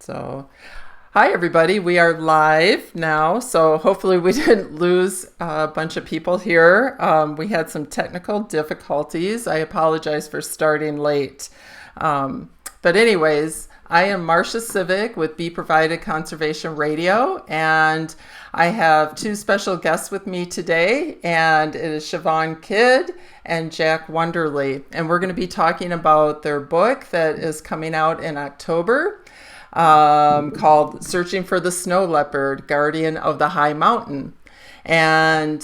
So, hi everybody. We are live now, so hopefully we didn't lose a bunch of people here. We had some technical difficulties. I apologize for starting late. But anyways, I am Marcia Sivek with BeProvided Conservation Radio, and I have two special guests with me today, and it is Shavaun Kidd and Jack Wonderly. And we're going to be talking about their book that is coming out in October, called Searching for the Snow Leopard, Guardian of the High Mountain. And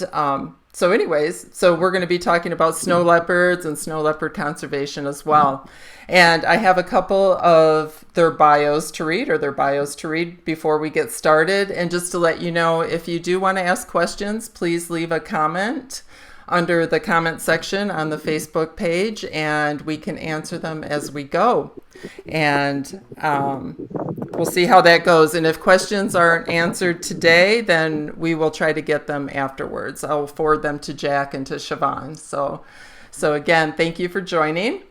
so we're going to be talking about snow leopards and snow leopard conservation as well. And I have a couple of their bios to read before we get started. And just to let you know, if you do want to ask questions, please leave a comment under the comment section on the Facebook page, and we can answer them as we go. And we'll see how that goes. And if questions aren't answered today, then we will try to get them afterwards. I'll forward them to Jack and to Shavaun. So again, thank you for joining.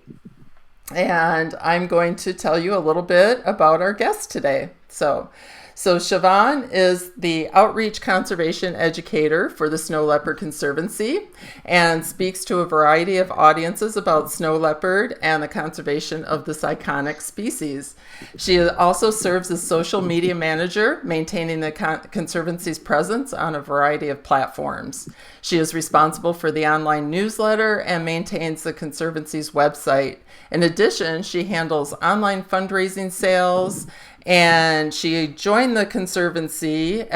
And I'm going to tell you a little bit about our guest today. So Shavaun is the outreach conservation educator for the Snow Leopard Conservancy and speaks to a variety of audiences about snow leopard and the conservation of this iconic species. She also serves as social media manager, maintaining the Conservancy's presence on a variety of platforms. She is responsible for the online newsletter and maintains the Conservancy's website. In addition, she handles online fundraising sales, and she joined the Conservancy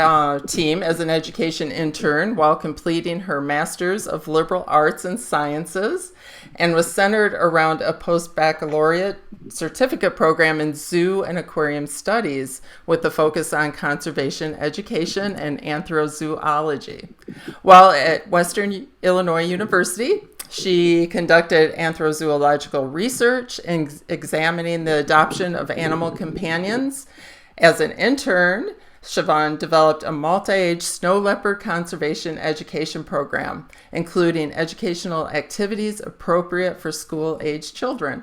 team as an education intern while completing her Master's of Liberal Arts and Sciences, and was centered around a post-baccalaureate certificate program in zoo and aquarium studies with a focus on conservation education and anthrozoology. While at Western Illinois University, she conducted anthrozoological research examining the adoption of animal companions. As an intern, Shavaun developed a multi-age snow leopard conservation education program, including educational activities appropriate for school-age children.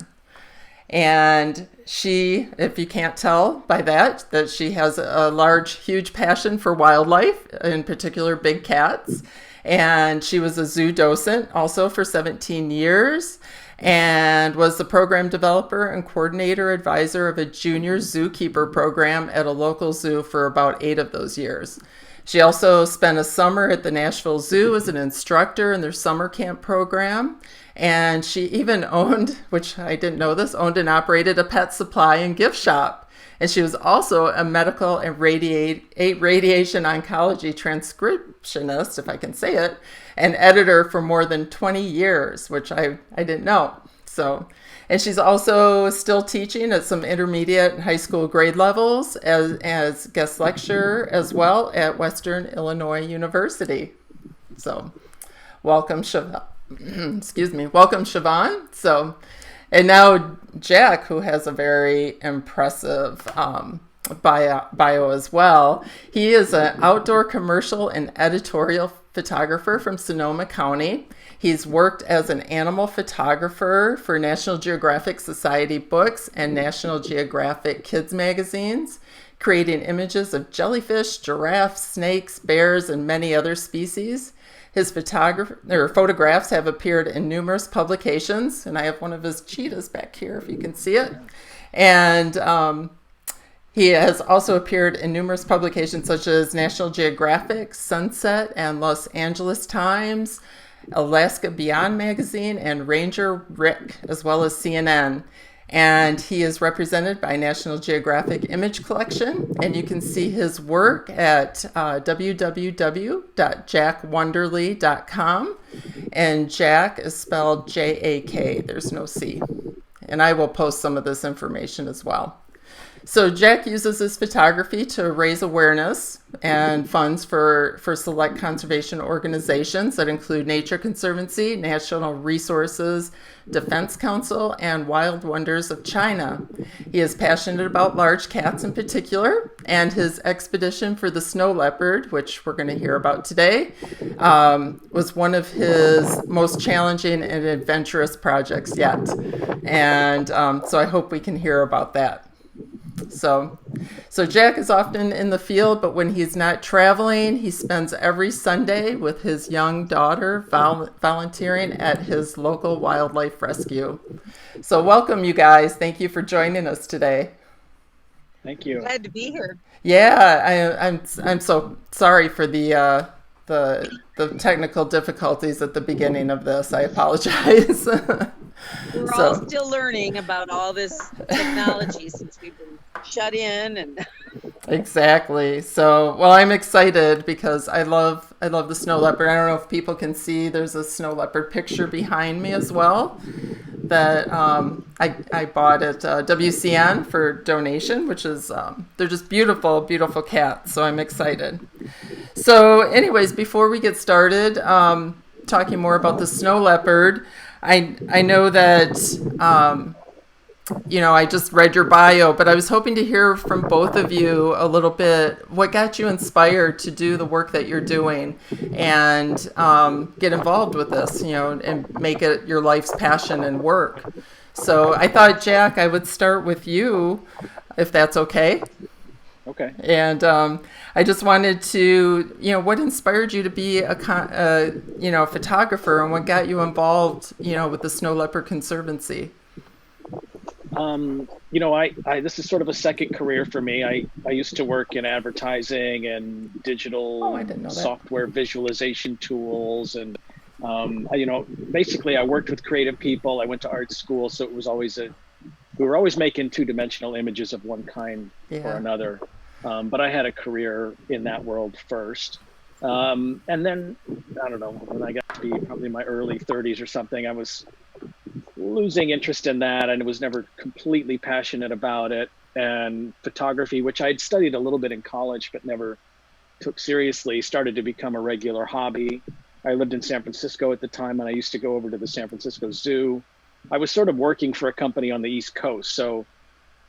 And she, if you can't tell by that she has a huge passion for wildlife, in particular big cats. And she was a zoo docent also for 17 years and was the program developer and coordinator advisor of a junior zookeeper program at a local zoo for about 8 of those years. She also spent a summer at the Nashville Zoo as an instructor in their summer camp program. And she even owned, which I didn't know this, owned and operated a pet supply and gift shop. And she was also a medical and radiation oncology transcriptionist, if I can say it, and editor for more than 20 years, which I didn't know. And she's also still teaching at some intermediate and high school grade levels as guest lecturer as well at Western Illinois University. So welcome, Shavaun. Welcome, Shavaun. And now Jack, who has a very impressive bio as well. He is an outdoor commercial and editorial photographer from Sonoma County. He's worked as an animal photographer for National Geographic Society books and National Geographic Kids magazines, creating images of jellyfish, giraffes, snakes, bears, and many other species. His photographs have appeared in numerous publications, and I have one of his cheetahs back here if you can see it. And he has also appeared in numerous publications such as National Geographic, Sunset, and Los Angeles Times, Alaska Beyond magazine, and Ranger Rick, as well as CNN. And he is represented by National Geographic Image Collection, and you can see his work at www.jackwonderly.com, and Jack is spelled J-A-K, there's no C. And I will post some of this information as well. So Jack uses his photography to raise awareness and funds for select conservation organizations that include Nature Conservancy, National Resources Defense Council, and Wild Wonders of China. He is passionate about large cats in particular, and his expedition for the snow leopard, which we're going to hear about today, was one of his most challenging and adventurous projects yet. And so I hope we can hear about that. So, so Jack is often in the field, but when he's not traveling, he spends every Sunday with his young daughter volunteering at his local wildlife rescue. So, welcome, you guys. Thank you for joining us today. Thank you. Glad to be here. Yeah, I'm so sorry for the technical difficulties at the beginning of this. I apologize. We're all So, still learning about all this technology since we've been shut in and exactly. So, well, I'm excited because I love the snow leopard. I don't know if people can see. There's a snow leopard picture behind me as well that I bought at WCN for donation, which is they're just beautiful, beautiful cats. So I'm excited. So, anyways, before we get started, talking more about the snow leopard, I know that I just read your bio, but I was hoping to hear from both of you a little bit what got you inspired to do the work that you're doing and get involved with this, and make it your life's passion and work. So I thought, Jack, I would start with you, if that's okay. Okay. And I just wanted to, what inspired you to be a photographer, and what got you involved, with the Snow Leopard Conservancy? I this is sort of a second career for me. I used to work in advertising and Oh, I digital didn't know that. software visualization tools, and basically I worked with creative people. I went to art school, so it was always we were always making two-dimensional images of one kind or Yeah. another. But I had a career in that world first. And then, I don't know, when I got to be probably in my early 30s or something, I was losing interest in that and was never completely passionate about it. And photography, which I'd studied a little bit in college but never took seriously, started to become a regular hobby. I lived in San Francisco at the time, and I used to go over to the San Francisco Zoo. I was sort of working for a company on the East Coast, so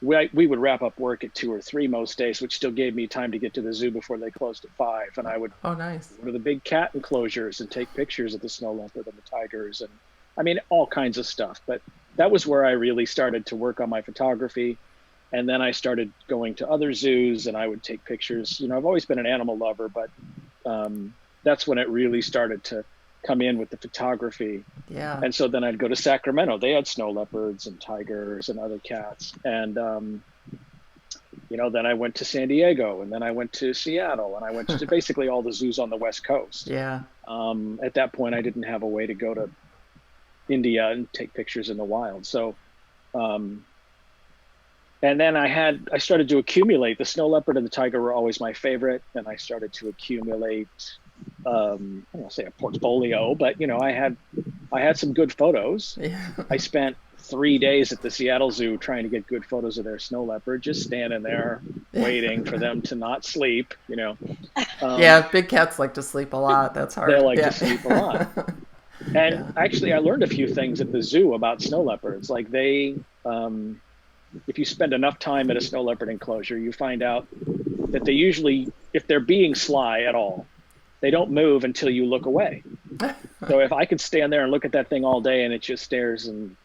we would wrap up work at 2 or 3 most days, which still gave me time to get to the zoo before they closed at 5. And I would Oh, nice. go to the big cat enclosures and take pictures of the snow leopard and the tigers, and I mean all kinds of stuff. But that was where I really started to work on my photography. And then I started going to other zoos, and I would take pictures. I've always been an animal lover, but that's when it really started to come in with the photography. Yeah. And so then I'd go to Sacramento. They had snow leopards and tigers and other cats. And, then I went to San Diego, and then I went to Seattle, and I went to basically all the zoos on the West Coast. Yeah. At that point, I didn't have a way to go to India and take pictures in the wild. So, and then I started to accumulate. The snow leopard and the tiger were always my favorite. And I started to accumulate, I don't want to say a portfolio, but I had some good photos. Yeah. I spent 3 days at the Seattle Zoo trying to get good photos of their snow leopard, just standing there waiting for them to not sleep. Yeah. Big cats like to sleep a lot. That's hard. They like Yeah. to sleep a lot. And Yeah. actually, I learned a few things at the zoo about snow leopards. Like if you spend enough time at a snow leopard enclosure, you find out that they usually, if they're being sly at all, they don't move until you look away. So if I could stand there and look at that thing all day and it just stares and,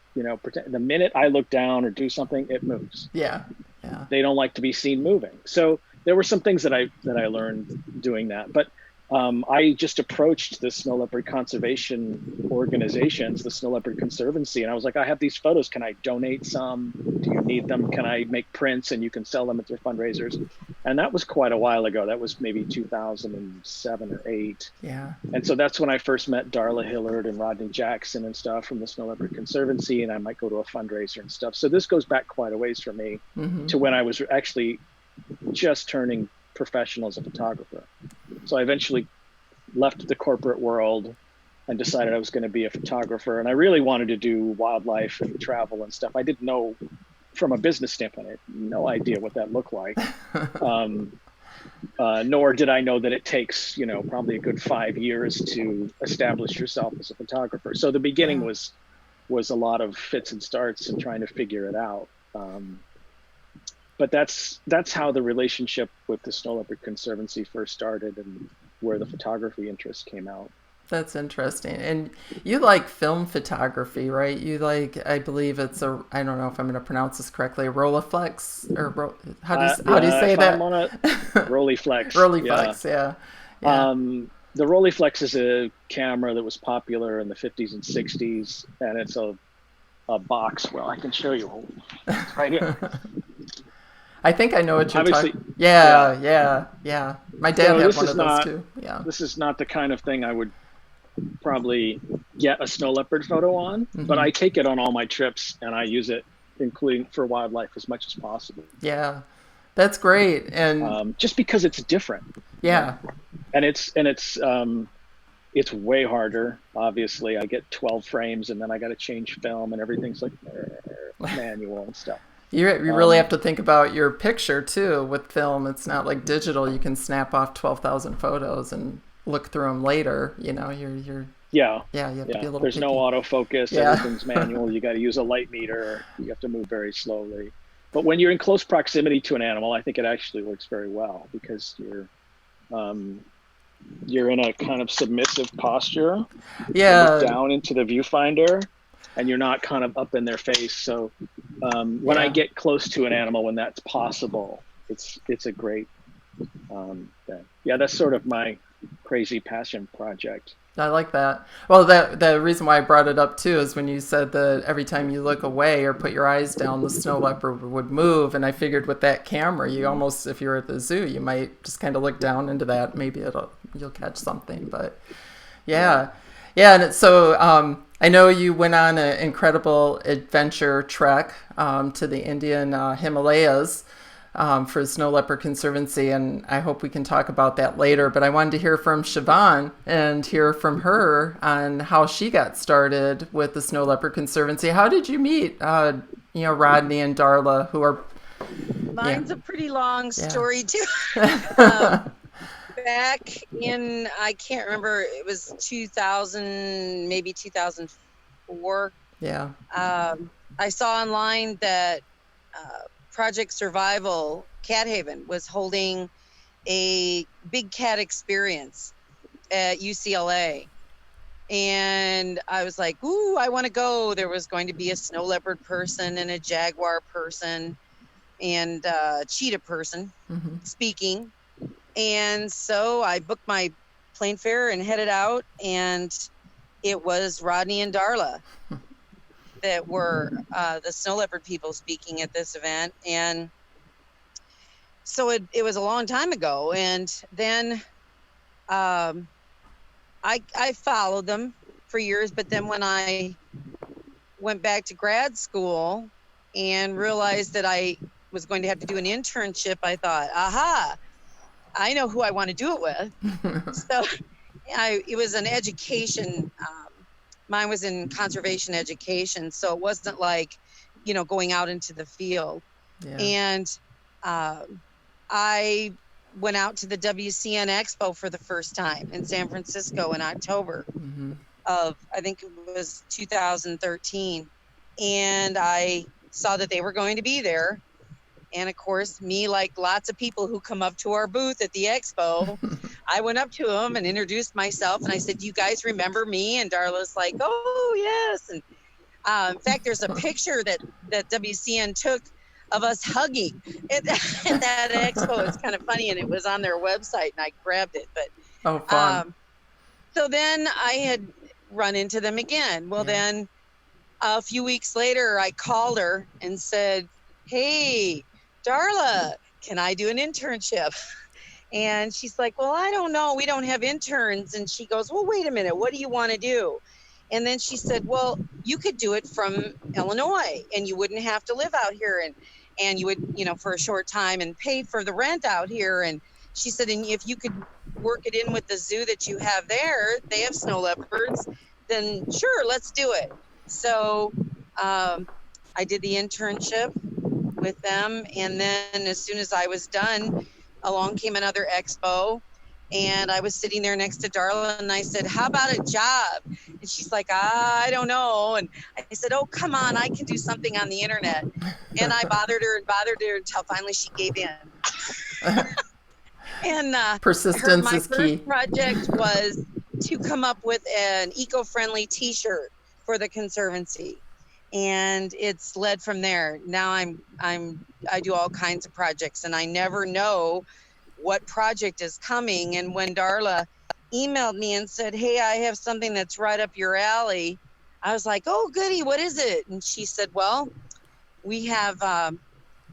pretend, the minute I look down or do something, it moves. Yeah. Yeah. They don't like to be seen moving. So there were some things that I learned doing that. But I just approached the snow leopard conservation organizations, the Snow Leopard Conservancy, and I was like, I have these photos. Can I donate some? Do you need them? Can I make prints and you can sell them at your fundraisers? And that was quite a while ago. That was maybe 2007 or 8. Yeah. And so that's when I first met Darla Hillard and Rodney Jackson and stuff from the Snow Leopard Conservancy, and I might go to a fundraiser and stuff. So this goes back quite a ways for me to when I was actually just turning professional as a photographer. So I eventually left the corporate world and decided I was going to be a photographer. And I really wanted to do wildlife and travel and stuff. I didn't know from a business standpoint, I had no idea what that looked like. Nor did I know that it takes, probably a good 5 years to establish yourself as a photographer. So the beginning was a lot of fits and starts and trying to figure it out. But that's how the relationship with the Snow Leopard Conservancy first started and where the photography interest came out. That's interesting. And you like film photography, right? You like, I believe it's a, I don't know if I'm going to pronounce this correctly, a Rolleiflex, or how do you say if that? I'm on a Rolleiflex, Rolleiflex, yeah. Yeah. The Rolleiflex is a camera that was popular in the 50s and 60s, and it's a box. Well, I can show you. It's right here. I think I know what you're Obviously, talking. Yeah. My dad so had this one is of those not too. Yeah. this is not the kind of thing I would probably get a snow leopard photo on, but I take it on all my trips, and I use it, including for wildlife, as much as possible. Yeah. That's great. And just because it's different. yeah. And it's way harder. Obviously, I get 12 frames, and then I got to change film, and everything's like manual and stuff. You really have to think about your picture too with film. It's not like digital. You can snap off 12,000 photos and look through them later. You know, you're yeah. You have to be a little There's picky. no autofocus. Yeah. Everything's manual. You got to use a light meter. You have to move very slowly. But when you're in close proximity to an animal, I think it actually works very well, because you're in a kind of submissive posture. Yeah. You look down into the viewfinder, and you're not kind of up in their face. So when I get close to an animal, when that's possible, it's a great thing. Yeah, that's sort of my crazy passion project. I like that. Well, the reason why I brought it up too is when you said that every time you look away or put your eyes down, the snow leopard would move. And I figured with that camera, you almost, if you're at the zoo, you might just kind of look down into that. Maybe you'll catch something. But yeah. And so I know you went on an incredible adventure trek to the Indian Himalayas for Snow Leopard Conservancy, and I hope we can talk about that later. But I wanted to hear from Shavaun and hear from her on how she got started with the Snow Leopard Conservancy. How did you meet, Rodney and Darla, who are... Mine's a pretty long story, too. Back in, I can't remember, it was 2000, maybe 2004. Yeah. I saw online that Project Survival Cat Haven was holding a big cat experience at UCLA. And I was like, ooh, I want to go. There was going to be a snow leopard person and a jaguar person and a cheetah person speaking. And so I booked my plane fare and headed out, and it was Rodney and Darla that were the snow leopard people speaking at this event. And so it was a long time ago. And then I followed them for years, but then when I went back to grad school and realized that I was going to have to do an internship, I thought, aha, I know who I want to do it with. So it was an education. Mine was in conservation education. So it wasn't like, going out into the field. Yeah. And I went out to the WCN Expo for the first time in San Francisco in October of, I think it was 2013. And I saw that they were going to be there. And of course, me, like lots of people who come up to our booth at the expo, I went up to them and introduced myself. And I said, "Do you guys remember me?" And Darla's like, "Oh, yes." And in fact, there's a picture that WCN took of us hugging at that expo. It's kind of funny. And it was on their website, and I grabbed it. But fun. So then I had run into them again. Well, then a few weeks later, I called her and said, "Hey, Darla, can I do an internship?" And she's like, "Well, I don't know. We don't have interns." And she goes, "Well, wait a minute. What do you want to do?" And then she said, "Well, you could do it from Illinois, and you wouldn't have to live out here, and you would, for a short time and pay for the rent out here." And she said, "And if you could work it in with the zoo that you have there, they have snow leopards, then sure, let's do it." So I did the internship with them, and then as soon as I was done, along came another expo, and I was sitting there next to Darla, and I said, "How about a job?" And she's like, "I don't know." And I said, "Oh, come on, I can do something on the internet." And I bothered her until finally she gave in. And persistence is key. My first project was to come up with an eco-friendly T-shirt for the Conservancy, and it's led from there. Now I do all kinds of projects, and I never know what project is coming. And when Darla emailed me and said, "Hey, I have something that's right up your alley," I was like, "Oh, goody, what is it?" And she said, "Well, we have an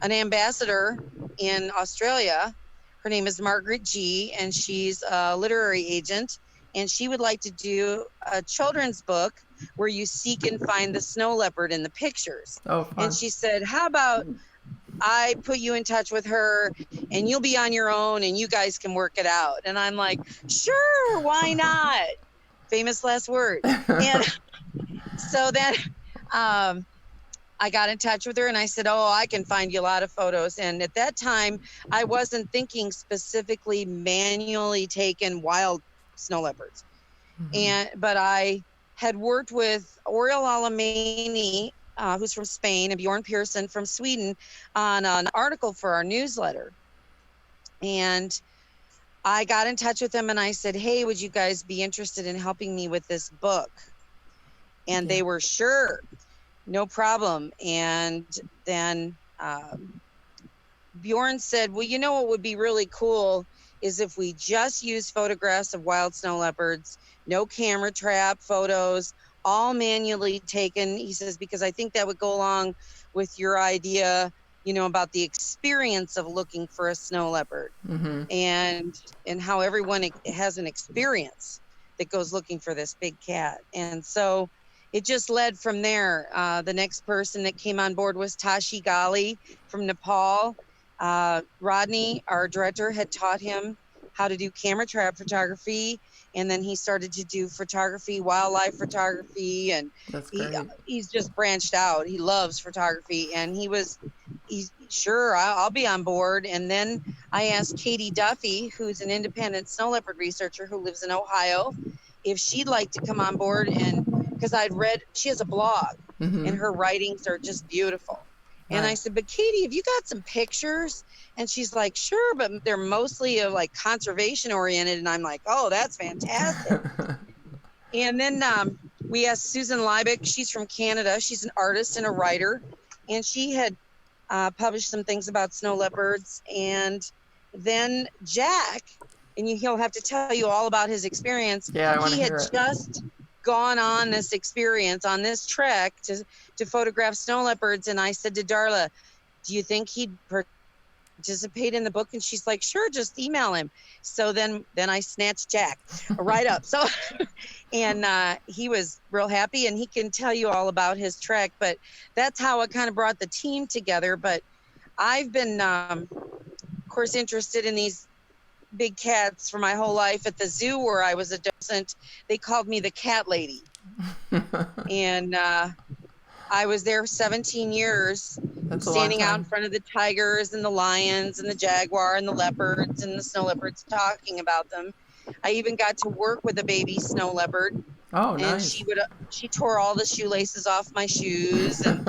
ambassador in Australia. Her name is Margaret G, and she's a literary agent, and she would like to do a children's book where you seek and find the snow leopard in the pictures." Oh, fun. And she said, "How about I put you in touch with her, and you'll be on your own, and you guys can work it out?" And I'm like, "Sure, why not?" Famous last word. And so then I got in touch with her, and I said, "Oh, I can find you a lot of photos." And at that time, I wasn't thinking specifically manually taken wild snow leopards. But I had worked with Oriel Alamani, who's from Spain, and Bjorn Pearson from Sweden, on an article for our newsletter. And I got in touch with them, and I said, "Hey, would you guys be interested in helping me with this book?" And they were, "Sure, no problem." And then Bjorn said, "Well, you know what would be really cool is if we just use photographs of wild snow leopards, no camera trap photos, all manually taken." He says, "Because I think that would go along with your idea, about the experience of looking for a snow leopard, and how everyone has an experience that goes looking for this big cat." And so it just led from there. The next person that came on board was Tashi Gali from Nepal. Rodney, our director, had taught him how to do camera trap photography, and then he started to do photography, wildlife photography, and he's just branched out. He loves photography, and he's sure, I'll be on board. And then I asked Katie Duffy, who's an independent snow leopard researcher who lives in Ohio, if she'd like to come on board, and because I'd read, she has a blog, and her writings are just beautiful. And I said, "But Katie, have you got some pictures?" And she's like, "Sure, but they're mostly like conservation oriented." And I'm like, "Oh, that's fantastic." And then we asked Susan Liebeck. She's from Canada. She's an artist and a writer, and she had published some things about snow leopards. And then Jack, and he'll have to tell you all about his experience. Yeah, I want to He hear had it. just gone on this experience, on this trek to photograph snow leopards. And I said to Darla, "Do you think he'd participate in the book?" And she's like, "Sure, just email him." So then I snatched Jack right up. So, and he was real happy, and he can tell you all about his trek. But that's how it kind of brought the team together. But I've been, of course, interested in these big cats for my whole life. At the zoo where I was a docent, they called me the cat lady. And I was there 17 years, standing out in front of the tigers and the lions and the jaguar and the leopards and the snow leopards, talking about them. I even got to work with a baby snow leopard. Oh, nice. And she tore all the shoelaces off my shoes, and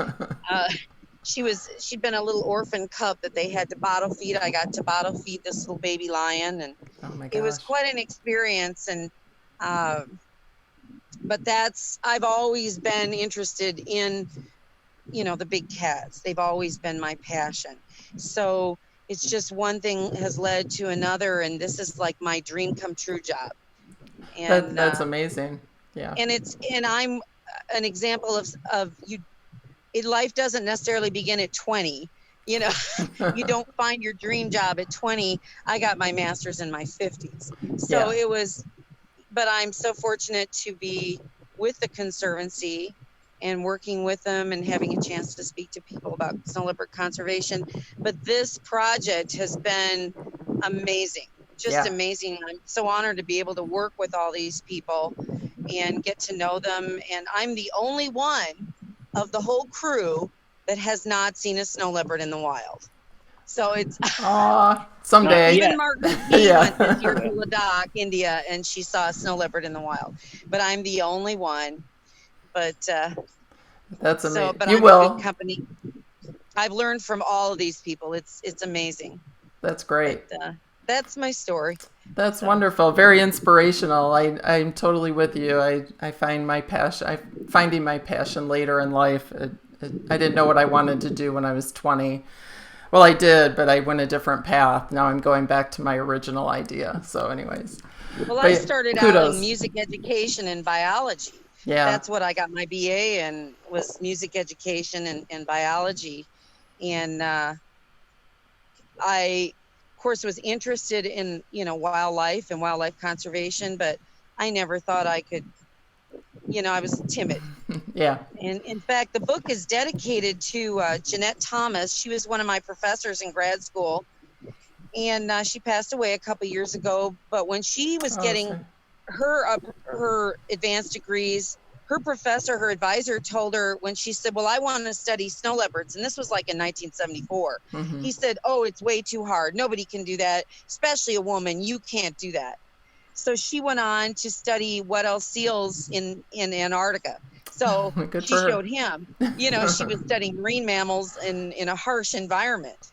she'd been a little orphan cub that they had to bottle feed. I got to bottle feed this little baby lion, and oh my gosh, it was quite an experience. And but I've always been interested in, the big cats. They've always been my passion. So it's just one thing has led to another, and this is like my dream come true job. And that's amazing. Yeah. And I'm an example of you. Life doesn't necessarily begin at 20. You don't find your dream job at 20. I got my master's in my 50s. So it was, but I'm so fortunate to be with the Conservancy and working with them and having a chance to speak to people about snow leopard conservation. But this project has been amazing, just amazing. I'm so honored to be able to work with all these people and get to know them. And I'm the only one of the whole crew that has not seen a snow leopard in the wild. So it's someday. Even Margaret B went this year to Ladakh, India, and she saw a snow leopard in the wild. But I'm the only one. But that's amazing. But you I'm will. a good company. I've learned from all of these people. It's amazing. That's great. But, that's my story. That's So, wonderful. Very inspirational. I'm totally with you. I find my passion, finding my passion later in life. I didn't know what I wanted to do when I was 20. Well, I did, but I went a different path. Now I'm going back to my original idea. So anyways, well, I but started out in kudos. music education and biology. Yeah. That's what I got my BA in, was music education and biology. And I, of course, was interested in, wildlife and wildlife conservation, but I never thought I could, I was timid. Yeah. And in fact, the book is dedicated to Jeanette Thomas. She was one of my professors in grad school, and she passed away a couple years ago. But when she was Oh, getting sorry. her advanced degrees, her professor, her advisor, told her, when she said, "Well, I want to study snow leopards," and this was like in 1974. Mm-hmm. He said, "Oh, it's way too hard. Nobody can do that, especially a woman. You can't do that." So she went on to study what-else seals in Antarctica. So Good she for her. showed him, she was studying marine mammals in a harsh environment.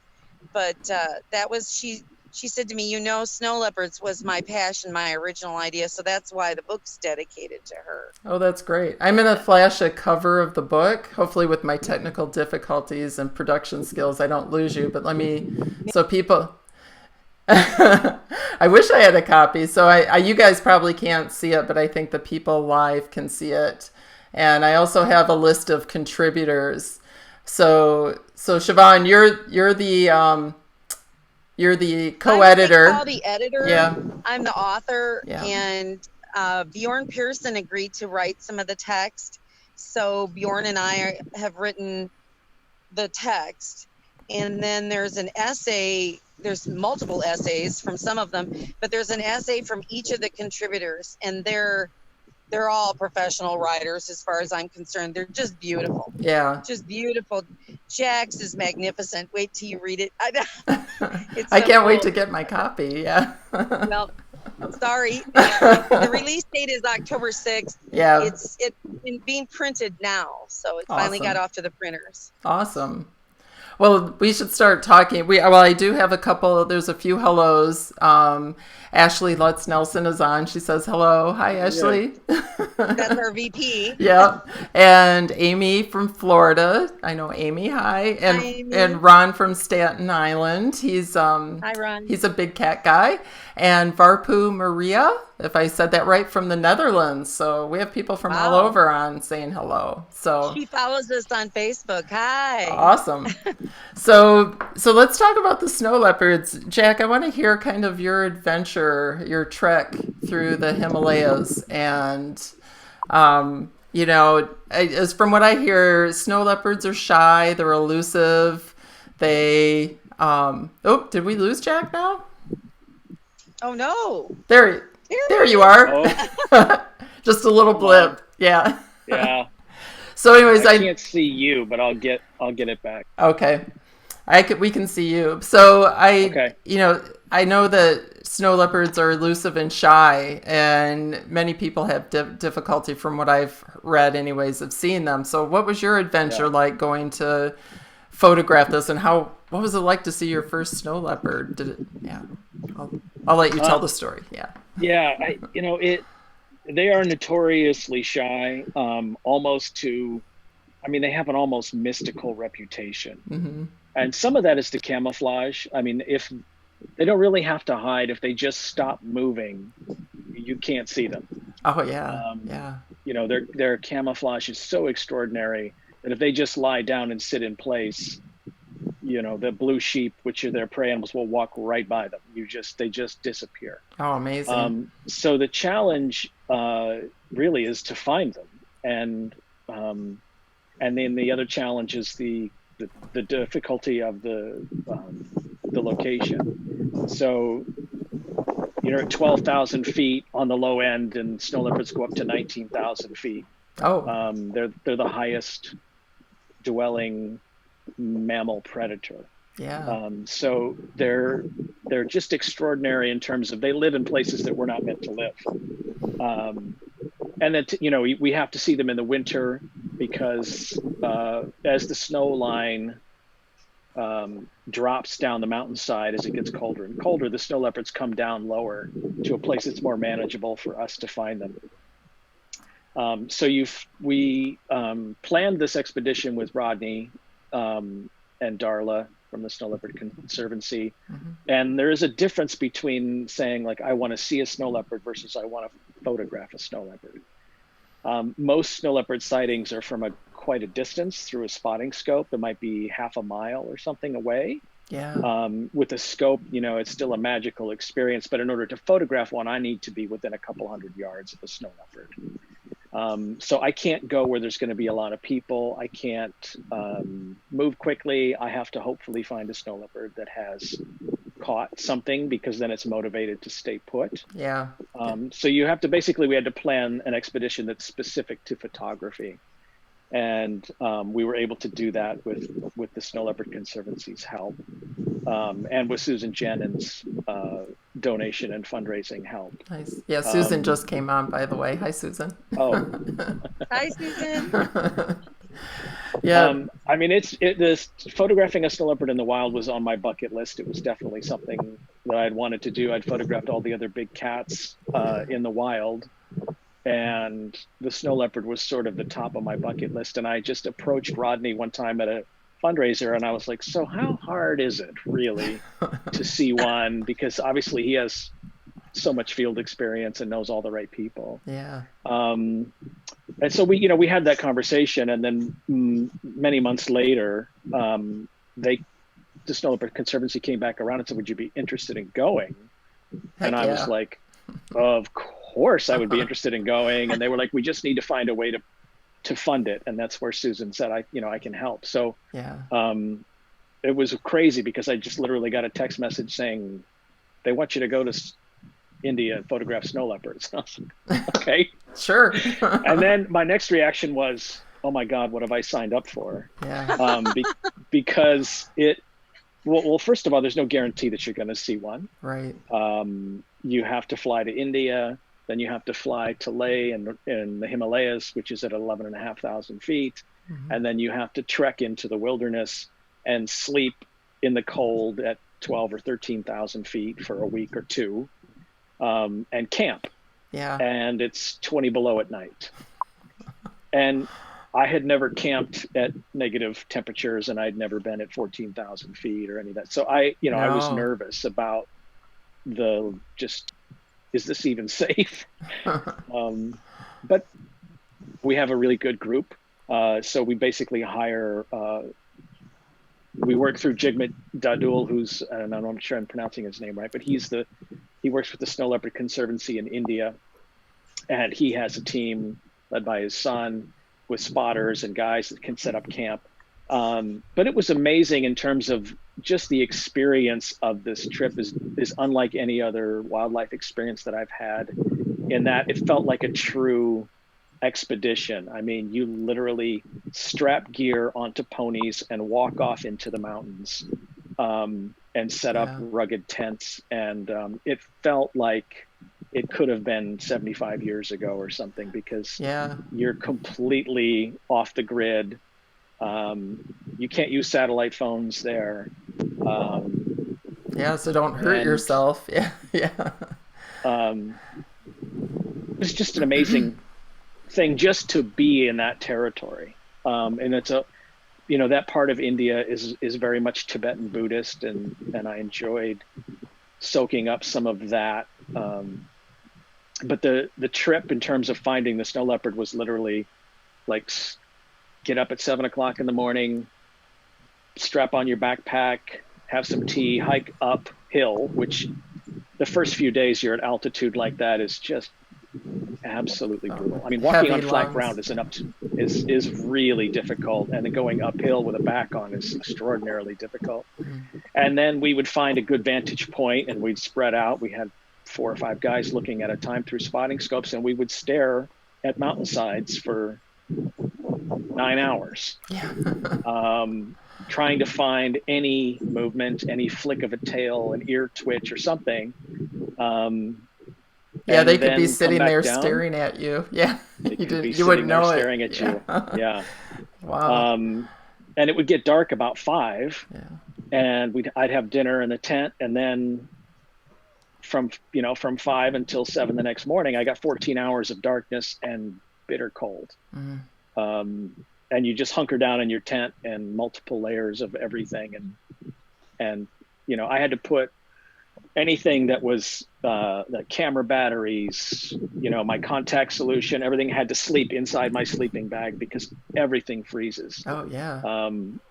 But that was, she said to me, snow leopards was my passion, my original idea. So that's why the book's dedicated to her. Oh, that's great. I'm going to flash a cover of the book. Hopefully with my technical difficulties and production skills, I don't lose you. But so people... I wish I had a copy. So you guys probably can't see it, but I think the people live can see it. And I also have a list of contributors. So Shavaun, you're the co-editor. I'm the editor. Yeah. I'm the author. Yeah. And Bjorn Pearson agreed to write some of the text. So Bjorn and I have written the text. And then there's an essay. There's multiple essays from some of them, but there's an essay from each of the contributors, and they're all professional writers as far as I'm concerned. They're just beautiful. Yeah. Just beautiful. Jack's is magnificent. Wait till you read it. I can't wait to get my copy. Yeah. Well, sorry. The release date is October 6th. Yeah. It's being printed now, so it finally got off to the printers. Awesome. Well, we should start talking. I do have a couple. There's a few hellos. Ashley Lutz Nelson is on. She says hello. Hi, Ashley. That's our VP. Yeah. And Amy from Florida. I know Amy. Hi. And Hi, Amy. And Ron from Staten Island. He's Hi, Ron. He's a big cat guy. And Varpu Maria, if I said that right, from the Netherlands. So we have people from all over on saying hello. So she follows us on Facebook. Hi. Awesome. So let's talk about the snow leopards. Jack, I want to hear kind of your adventure, your trek through the Himalayas. And, as from what I hear, snow leopards are shy. They're elusive. Did we lose Jack now? Oh, no. There you are. Oh. Just a little blip. Yeah. Yeah. So anyways, I can't see you, but I'll get it back. Okay. We can see you. So Okay. I know that snow leopards are elusive and shy, and many people have difficulty, from what I've read anyways, of seeing them. So what was your adventure like going to photograph this, and what was it like to see your first snow leopard? I'll let you tell the story. Yeah. Yeah. They are notoriously shy, they have an almost mystical reputation. Mm-hmm. And some of that is to camouflage. I mean, if they don't really have to hide, if they just stop moving, you can't see them. Oh, yeah. Yeah. Their camouflage is so extraordinary that if they just lie down and sit in place, the blue sheep, which are their prey animals, will walk right by them. They just disappear. Oh, amazing. So the challenge really is to find them, and then the other challenge is the difficulty of the location. So at 12,000 feet on the low end, and snow leopards go up to 19,000 feet. Oh. They're the highest dwelling mammal predator. Yeah. So they're just extraordinary in terms of they live in places that we're not meant to live. And that, we have to see them in the winter because as the snow line drops down the mountainside as it gets colder and colder, the snow leopards come down lower to a place that's more manageable for us to find them. We planned this expedition with Rodney and Darla from the Snow Leopard Conservancy. Mm-hmm. And there is a difference between saying, like, I want to see a snow leopard versus I want to photograph a snow leopard. Most snow leopard sightings are from quite a distance through a spotting scope that might be half a mile or something away. Yeah. With a scope, it's still a magical experience. But in order to photograph one, I need to be within a couple hundred yards of a snow leopard. So I can't go where there's going to be a lot of people. I can't move quickly. I have to hopefully find a snow leopard that has caught something, because then it's motivated to stay put. Yeah. So we had to plan an expedition that's specific to photography. And we were able to do that with the Snow Leopard Conservancy's help, and with Susan Jennings' donation and fundraising help. Nice. Yeah, Susan just came on, by the way. Hi, Susan. Oh. Hi, Susan. Yeah. This photographing a snow leopard in the wild was on my bucket list. It was definitely something that I'd wanted to do. I'd photographed all the other big cats in the wild. And the snow leopard was sort of the top of my bucket list. And I just approached Rodney one time at a fundraiser, and I was like, so how hard is it really to see one? Because obviously he has so much field experience and knows all the right people. Yeah. And so we had that conversation, and then many months later, the Snow Leopard Conservancy came back around and said, would you be interested in going? And I was like, of course I would be interested in going. And they were like, we just need to find a way to fund it. And that's where Susan said, I can help. So yeah. It was crazy, because I just literally got a text message saying, they want you to go to India and photograph snow leopards. I was like, okay. Sure. And then my next reaction was, oh my God, what have I signed up for? Yeah. Because well, first of all, there's no guarantee that you're going to see one. Right. You have to fly to India, then you have to fly to Leh in the Himalayas, which is at 11,500 feet. Mm-hmm. And then you have to trek into the wilderness and sleep in the cold at 12 or 13,000 feet for a week or two, and camp. Yeah. And it's 20 below at night. And I had never camped at negative temperatures, and I'd never been at 14,000 feet or any of that. So I was nervous about is this even safe? But we have a really good group. So we basically we work through Jigmet Dadul, who's, and I'm not sure I'm pronouncing his name right, but he works with the Snow Leopard Conservancy in India. And he has a team led by his son with spotters and guys that can set up camp. But it was amazing in terms of just the experience of this trip is unlike any other wildlife experience that I've had, in that it felt like a true expedition. I mean, you literally strap gear onto ponies and walk off into the mountains, and set up rugged tents. And it felt like it could have been 75 years ago or something, because you're completely off the grid. You can't use satellite phones there. So don't hurt yourself. Yeah. It was just an amazing thing just to be in that territory. And it's that part of India is very much Tibetan Buddhist, and I enjoyed soaking up some of that. But the trip in terms of finding the snow leopard was literally like, get up at 7 o'clock in the morning, strap on your backpack, have some tea, hike uphill, which the first few days you're at altitude like that is just absolutely brutal. I mean, walking on flat ground is really difficult, and then going uphill with a back on is extraordinarily difficult. Mm-hmm. And then we would find a good vantage point, and we'd spread out. We had 4 or 5 guys looking at a time through spotting scopes, and we would stare at mountainsides for 9 hours, trying to find any movement, any flick of a tail, an ear twitch or something. They could be sitting there staring at you. Yeah, you wouldn't know it. Staring at you. Yeah. Wow. And it would get dark about 5. Yeah. and I'd have dinner in the tent, and then from 5 until 7 the next morning, I got 14 hours of darkness and bitter cold. And you just hunker down in your tent and multiple layers of everything, and I had to put anything that was the camera batteries, my contact solution, everything had to sleep inside my sleeping bag because everything freezes. Oh yeah.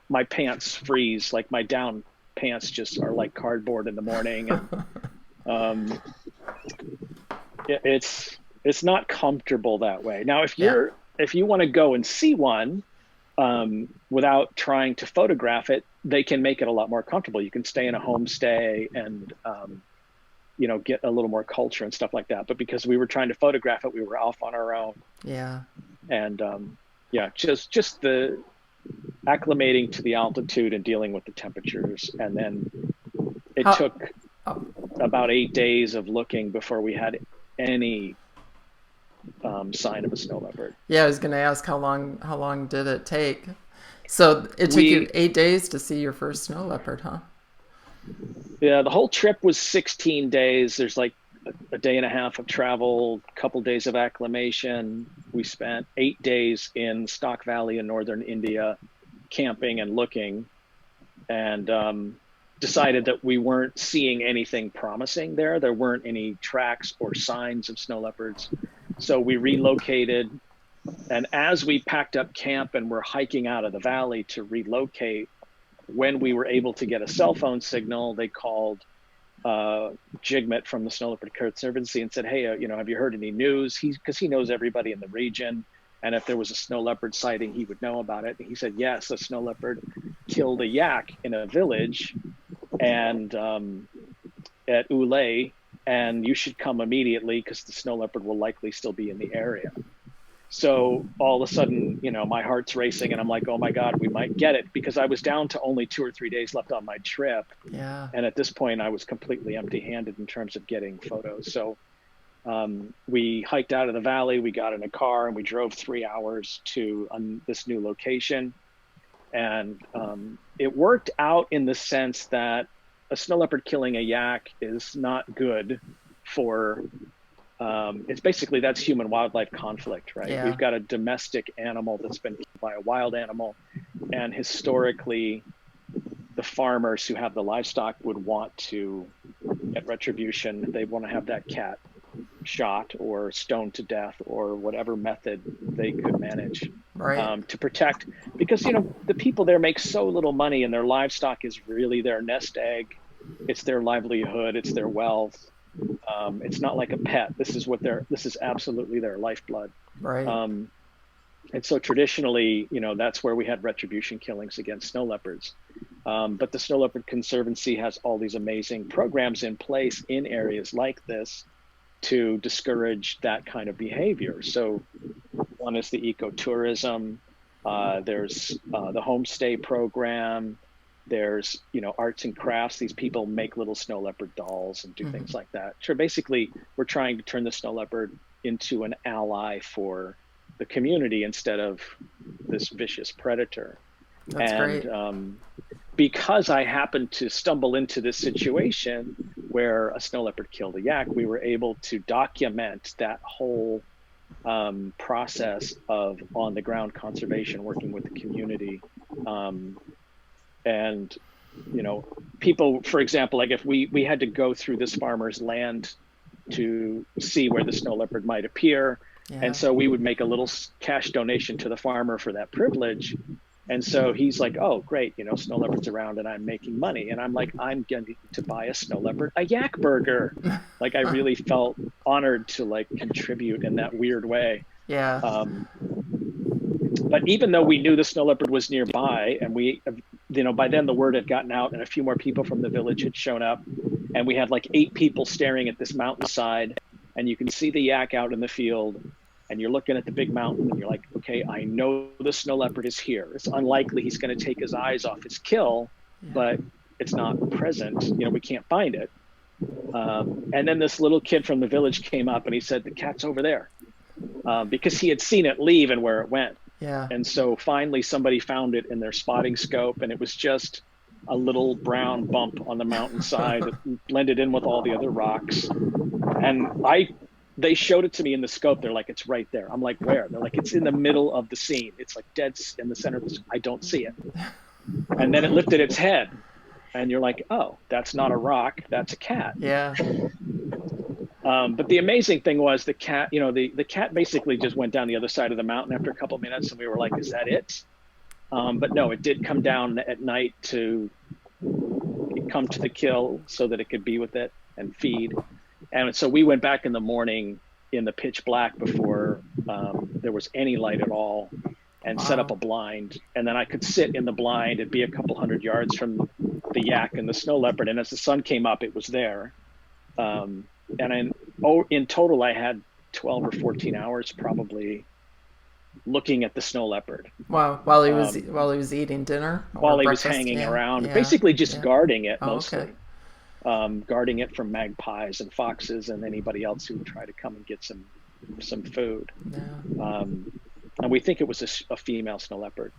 My pants freeze, like my down pants just are like cardboard in the morning, and it's not comfortable that way. Now, if you want to go and see one without trying to photograph it, they can make it a lot more comfortable. You can stay in a homestay and get a little more culture and stuff like that. But because we were trying to photograph it, we were off on our own. Yeah. And just the acclimating to the altitude and dealing with the temperatures, and then it took about 8 days of looking before we had any sign of a snow leopard. Yeah, I was going to ask how long did it take? So it took you 8 days to see your first snow leopard, huh? Yeah, the whole trip was 16 days. There's like a day and a half of travel, a couple days of acclimation. We spent 8 days in Stock Valley in northern India, camping and looking, and decided that we weren't seeing anything promising there. There weren't any tracks or signs of snow leopards. So we relocated, and as we packed up camp and were hiking out of the valley to relocate, when we were able to get a cell phone signal, they called Jigmet from the Snow Leopard Conservancy and said, hey, have you heard any news? Because he knows everybody in the region, and if there was a snow leopard sighting, he would know about it. And he said, yes, a snow leopard killed a yak in a village and at Ulay, and you should come immediately because the snow leopard will likely still be in the area. So all of a sudden, my heart's racing, and I'm like, oh my God, we might get it, because I was down to only 2 or 3 days left on my trip. Yeah. And at this point, I was completely empty-handed in terms of getting photos. So we hiked out of the valley, we got in a car, and we drove 3 hours to this new location. And it worked out in the sense that a snow leopard killing a yak is not good for it's basically, that's human wildlife conflict, right? Yeah. We've got a domestic animal that's been killed by a wild animal, and historically the farmers who have the livestock would want to get retribution. They want to have that cat shot or stoned to death or whatever method they could manage, right, to protect, because the people there make so little money, and their livestock is really their nest egg. It's their livelihood, it's their wealth. It's not like a pet. This is absolutely their lifeblood. right. And so traditionally, that's where we had retribution killings against snow leopards. But the Snow Leopard Conservancy has all these amazing programs in place in areas like this to discourage that kind of behavior. So one is the ecotourism. There's the homestay program. There's, arts and crafts. These people make little snow leopard dolls and do things like that. So basically, we're trying to turn the snow leopard into an ally for the community instead of this vicious predator. That's great. Because I happened to stumble into this situation where a snow leopard killed a yak, we were able to document that whole process of on-the-ground conservation, working with the community. And people, for example, like if we had to go through this farmer's land to see where the snow leopard might appear. Yeah. And so we would make a little cash donation to the farmer for that privilege. And so he's like, oh, great, snow leopard's around and I'm making money. And I'm like, I'm going to buy a snow leopard a yak burger. Like, I really felt honored to contribute in that weird way. Yeah. But even though we knew the snow leopard was nearby, and we, by then the word had gotten out and a few more people from the village had shown up, and we had 8 people staring at this mountainside, and you can see the yak out in the field, and you're looking at the big mountain and you're like, okay, I know the snow leopard is here. It's unlikely he's going to take his eyes off his kill, but it's not present. We can't find it. And then this little kid from the village came up and he said, the cat's over there, because he had seen it leave and where it went. Yeah. And so finally somebody found it in their spotting scope, and it was just a little brown bump on the mountainside that blended in with all the other rocks. And they showed it to me in the scope. They're like, it's right there. I'm like, where? They're like, it's in the middle of the scene. It's like dead in the center of the scene. I don't see it. And then it lifted its head. And you're like, oh, that's not a rock. That's a cat. Yeah. But the amazing thing was the cat, the cat basically just went down the other side of the mountain after a couple of minutes. And we were like, is that it? But no, it did come down at night to come to the kill so that it could be with it and feed. And so we went back in the morning in the pitch black before there was any light at all, and set up a blind. And then I could sit in the blind and be a couple hundred yards from the yak and the snow leopard. And as the sun came up, it was there. And in total, I had 12 or 14 hours probably looking at the snow leopard. Wow! While he was eating dinner, while he was hanging around, basically just guarding it mostly, guarding it from magpies and foxes and anybody else who would try to come and get some food. Yeah. And we think it was a female snow leopard.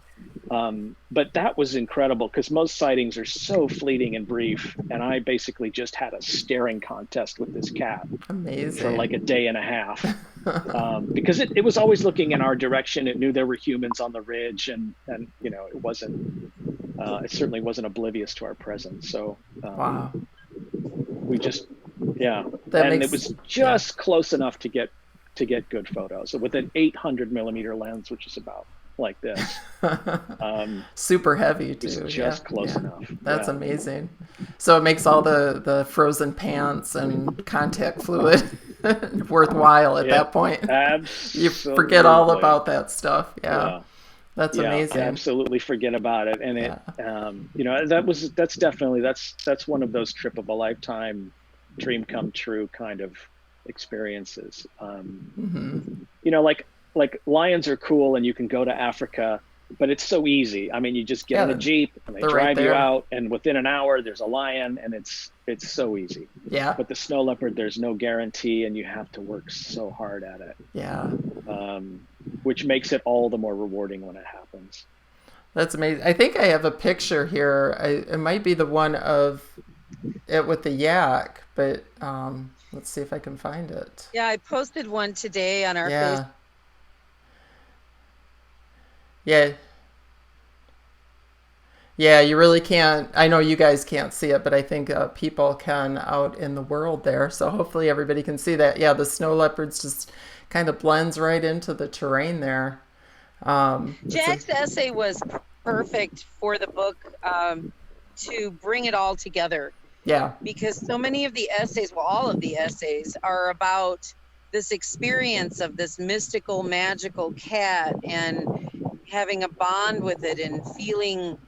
But that was incredible because most sightings are so fleeting and brief. And I basically just had a staring contest with this cat. Amazing. For like a day and a half. Because it was always looking in our direction. It knew there were humans on the ridge, and it certainly wasn't oblivious to our presence. So wow. We just, it was just close enough to get good photos. So with an 800 millimeter lens, which is about like this. Super heavy too. It's just close enough. That's amazing. So it makes all the frozen pants and contact fluid worthwhile at that point. Absolutely. You forget all about that stuff. Yeah. That's amazing. Absolutely forget about it. And that's one of those trip of a lifetime, dream come true kind of experiences. Like lions are cool and you can go to Africa, but it's so easy. I mean, you just get in a Jeep and they drive you out, and within an hour there's a lion, and it's so easy. Yeah. But the snow leopard, there's no guarantee, and you have to work so hard at it. Yeah. Which makes it all the more rewarding when it happens. That's amazing. I think I have a picture here. It might be the one of it with the yak, but let's see if I can find it. Yeah, I posted one today on our Facebook. Yeah, you really can't. I know you guys can't see it, but I think people can out in the world there. So hopefully everybody can see that. Yeah, the snow leopards just kind of blends right into the terrain there. Jack's essay was perfect for the book to bring it all together. Yeah. Because so many of the essays, well, all of the essays are about this experience of this mystical, magical cat and having a bond with it and feeling,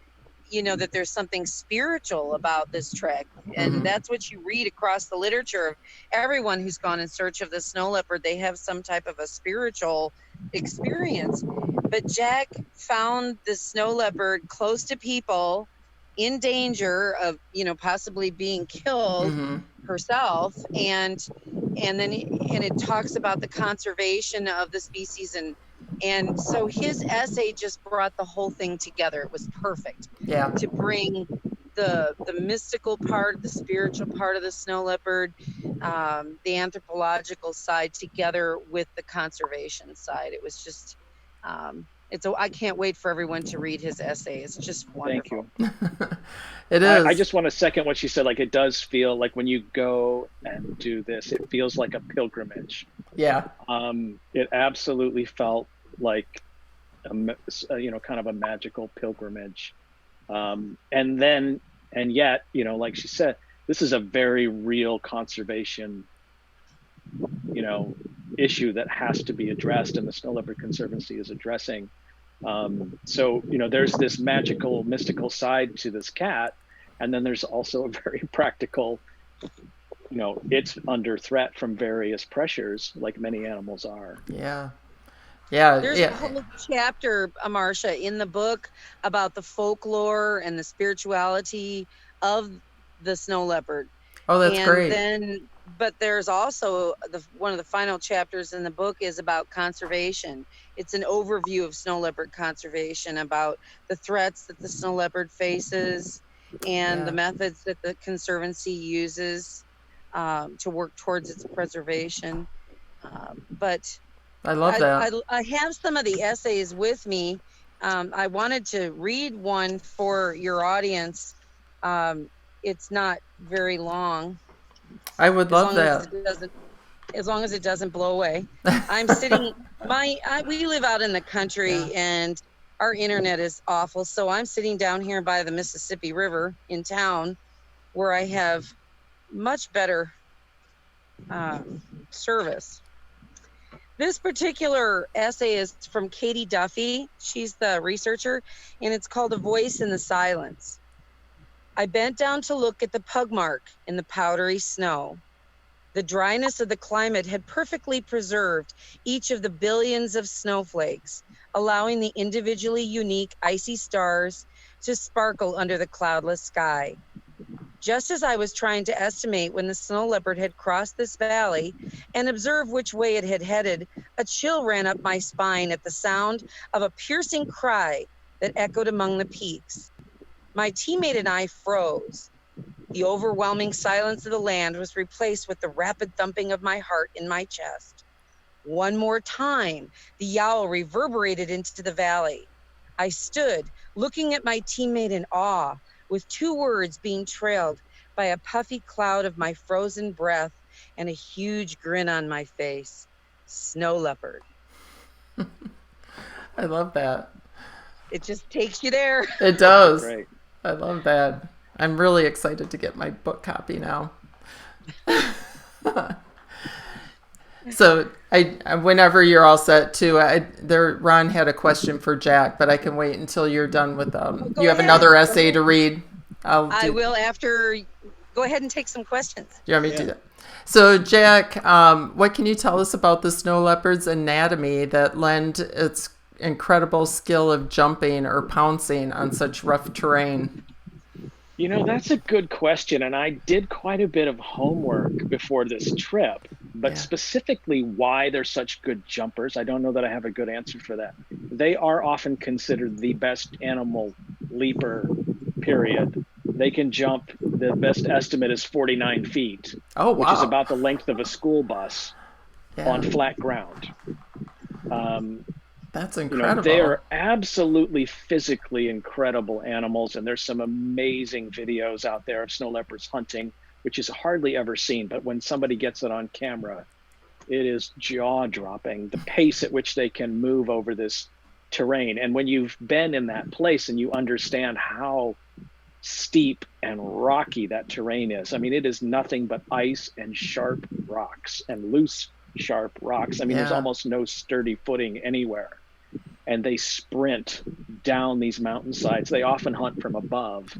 that there's something spiritual about this trek. And that's what you read across the literature of everyone who's gone in search of the snow leopard. They have some type of a spiritual experience. But Jack found the snow leopard close to people, in danger of possibly being killed herself, and it talks about the conservation of the species, and so his essay just brought the whole thing together. It was perfect to bring the mystical part, the spiritual part of the snow leopard, the anthropological side together with the conservation side. It was just I can't wait for everyone to read his essay. It's just wonderful. Thank you. It is. I just want to second what she said. Like, it does feel like when you go and do this, it feels like a pilgrimage. Yeah. It absolutely felt like kind of a magical pilgrimage. And yet, like she said, this is a very real conservation, issue that has to be addressed, and the Snow Leopard Conservancy is addressing. So there's this magical, mystical side to this cat, and then there's also a very practical, it's under threat from various pressures, like many animals are. Yeah. There's a whole chapter, Marcia, in the book about the folklore and the spirituality of the snow leopard. Oh, that's great. But there's also one of the final chapters in the book is about conservation. It's an overview of snow leopard conservation, about the threats that the snow leopard faces, and the methods that the Conservancy uses to work towards its preservation. But I love that. I have some of the essays with me. I wanted to read one for your audience. It's not very long. I would love that. As long as it doesn't blow away. I'm sitting, we live out in the country and our internet is awful. So I'm sitting down here by the Mississippi River in town where I have much better service. This particular essay is from Katie Duffy. She's the researcher, and it's called A Voice in the Silence. I bent down to look at the pug mark in the powdery snow. The dryness of the climate had perfectly preserved each of the billions of snowflakes, allowing the individually unique icy stars to sparkle under the cloudless sky. Just as I was trying to estimate when the snow leopard had crossed this valley and observe which way it had headed, a chill ran up my spine at the sound of a piercing cry that echoed among the peaks. My teammate and I froze. The overwhelming silence of the land was replaced with the rapid thumping of my heart in my chest. One more time, the yowl reverberated into the valley. I stood, looking at my teammate in awe, with two words being trailed by a puffy cloud of my frozen breath and a huge grin on my face. Snow leopard. I love that. It just takes you there. It does. Great. I love that. I'm really excited to get my book copy now. So whenever you're all set too, Ron had a question for Jack, but I can wait until you're done with them. You have another essay to read. I will after. Go ahead and take some questions. You want me to do that? So Jack, what can you tell us about the snow leopard's anatomy that lend its incredible skill of jumping or pouncing on such rough terrain? You know, that's a good question. And I did quite a bit of homework before this trip, but specifically why they're such good jumpers, I don't know that I have a good answer for that. They are often considered the best animal leaper, period. They can jump, the best estimate is 49 feet, which is about the length of a school bus on flat ground. That's incredible. They are absolutely physically incredible animals, and there's some amazing videos out there of snow leopards hunting, which is hardly ever seen. But when somebody gets it on camera, it is jaw-dropping, the pace at which they can move over this terrain. And when you've been in that place and you understand how steep and rocky that terrain is, I mean, it is nothing but ice and sharp rocks and loose, sharp rocks. I mean, there's almost no sturdy footing anywhere. And they sprint down these mountainsides. They often hunt from above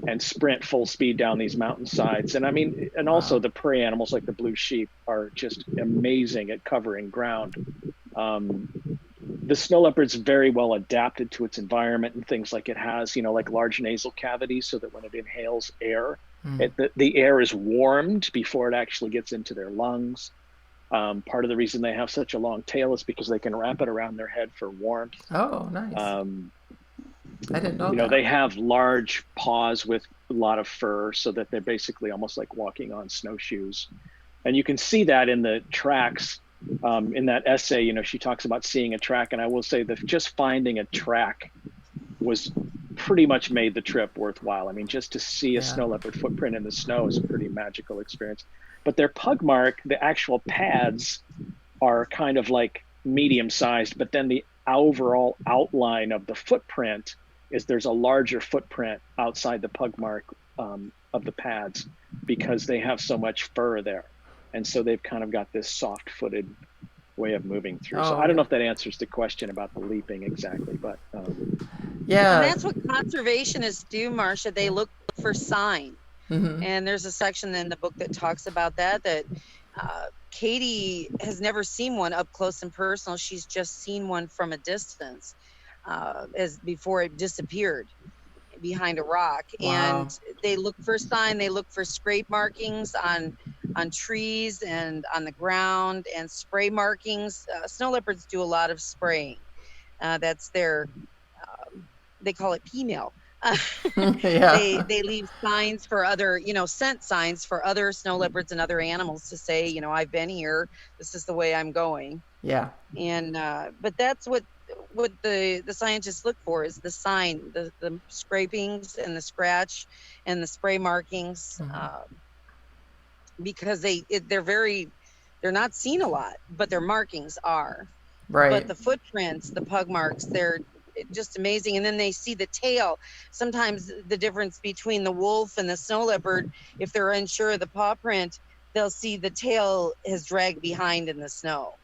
and sprint full speed down these mountainsides. And I mean, and also the prey animals like the blue sheep are just amazing at covering ground. The snow leopard's very well adapted to its environment and things like it has, like large nasal cavities so that when it inhales air, the air is warmed before it actually gets into their lungs. Part of the reason they have such a long tail is because they can wrap it around their head for warmth. Oh, nice. I didn't know that. They have large paws with a lot of fur so that they're basically almost like walking on snowshoes. And you can see that in the tracks. In that essay, she talks about seeing a track. And I will say that just finding a track was pretty much made the trip worthwhile. I mean, just to see a snow leopard footprint in the snow is a pretty magical experience. But their pug mark, the actual pads are kind of like medium-sized, but then the overall outline of the footprint is there's a larger footprint outside the pug mark of the pads because they have so much fur there. And so they've kind of got this soft-footed way of moving through. So I don't know if that answers the question about the leaping exactly, but And that's what conservationists do, Marcia. They look for signs. Mm-hmm. And there's a section in the book that talks about that Katie has never seen one up close and personal. She's just seen one from a distance as before it disappeared behind a rock. Wow. And they look for sign. They look for scrape markings on trees and on the ground and spray markings. Snow leopards do a lot of spraying. That's their, they call it female. Yeah. They leave signs for other, scent signs for other snow leopards and other animals to say, I've been here. This is the way I'm going. Yeah. And but that's what the scientists look for, is the sign, the scrapings and the scratch and the spray markings, because they're not seen a lot, but their markings are. Right. But the footprints, the pug marks, they're just amazing. And then they see the tail. Sometimes the difference between the wolf and the snow leopard, if they're unsure of the paw print, they'll see the tail has dragged behind in the snow.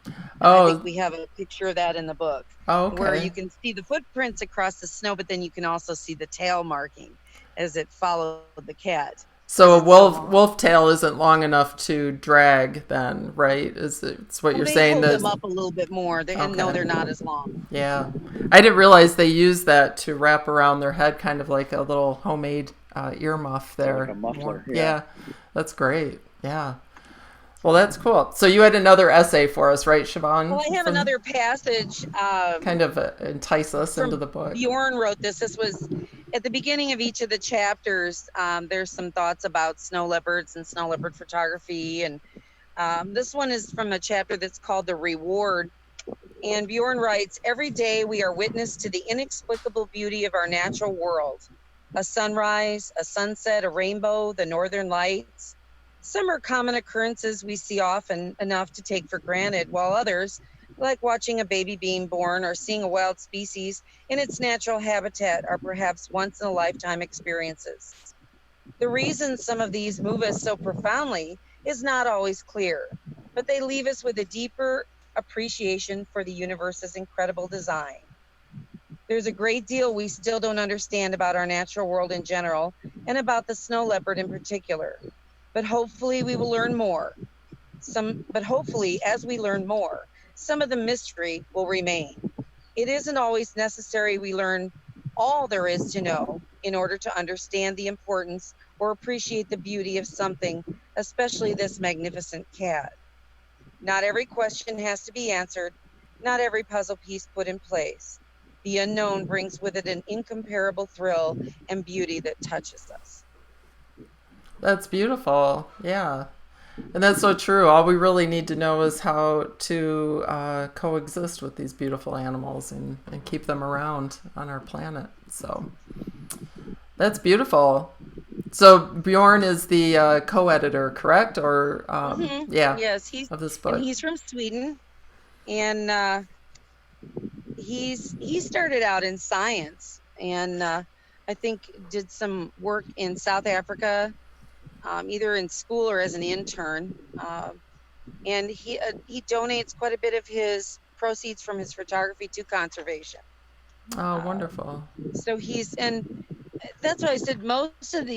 And I think we have a picture of that in the book, where you can see the footprints across the snow, but then you can also see the tail marking as it followed the cat. So a wolf tail isn't long enough to drag then, right? It's what you're saying. They hold them up a little bit more. And no, they're not as long. Yeah. I didn't realize they use that to wrap around their head, kind of like a little homemade earmuff there. Like a muffler. Yeah. That's great. Yeah. Well, that's cool. So you had another essay for us, right, Shavaun? Well, I have another passage. Kind of entice us into the book. Bjorn wrote this. This was at the beginning of each of the chapters. There's some thoughts about snow leopards and snow leopard photography. And this one is from a chapter that's called The Reward. And Bjorn writes, "Every day we are witness to the inexplicable beauty of our natural world. A sunrise, a sunset, a rainbow, the northern lights. Some are common occurrences we see often enough to take for granted, while others, like watching a baby being born or seeing a wild species in its natural habitat, are perhaps once-in-a-lifetime experiences. The reason some of these move us so profoundly is not always clear, but they leave us with a deeper appreciation for the universe's incredible design. There's a great deal we still don't understand about our natural world in general, and about the snow leopard in particular. But hopefully we will learn more. But hopefully, as we learn more, some of the mystery will remain. It isn't always necessary we learn all there is to know in order to understand the importance or appreciate the beauty of something, especially this magnificent cat. Not every question has to be answered, not every puzzle piece put in place. The unknown brings with it an incomparable thrill and beauty that touches us." That's beautiful. Yeah. And that's so true. All we really need to know is how to coexist with these beautiful animals and keep them around on our planet. So that's beautiful. So Bjorn is the co-editor, correct? Or yeah, yes, he's of this book. And he's from Sweden, and he started out in science, and I think did some work in South Africa. Either in school or as an intern, and he donates quite a bit of his proceeds from his photography to conservation. Oh, wonderful! So and that's why I said most of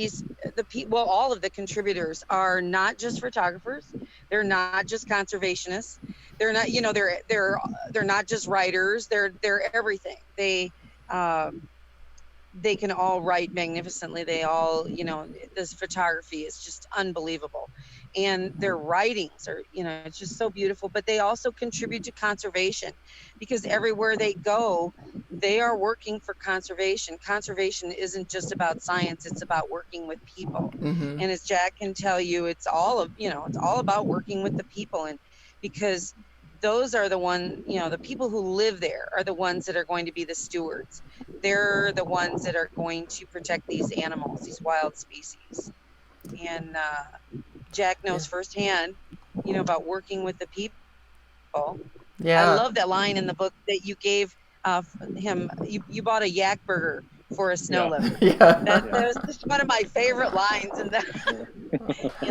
all of the contributors are not just photographers. They're not just conservationists. They're not, they're not just writers. They're everything. They can all write magnificently. They all, this photography is just unbelievable. And their writings are, it's just so beautiful. But they also contribute to conservation, because everywhere they go, they are working for conservation. Conservation isn't just about science. It's about working with people. Mm-hmm. And as Jack can tell you, it's all about working with the people. And because those are the people who live there are the ones that are going to be the stewards. They're the ones that are going to protect these animals, these wild species. And Jack knows firsthand, about working with the people. Yeah. I love that line in the book that you gave him. You bought a yak burger for a snow leopard. That was just one of my favorite lines in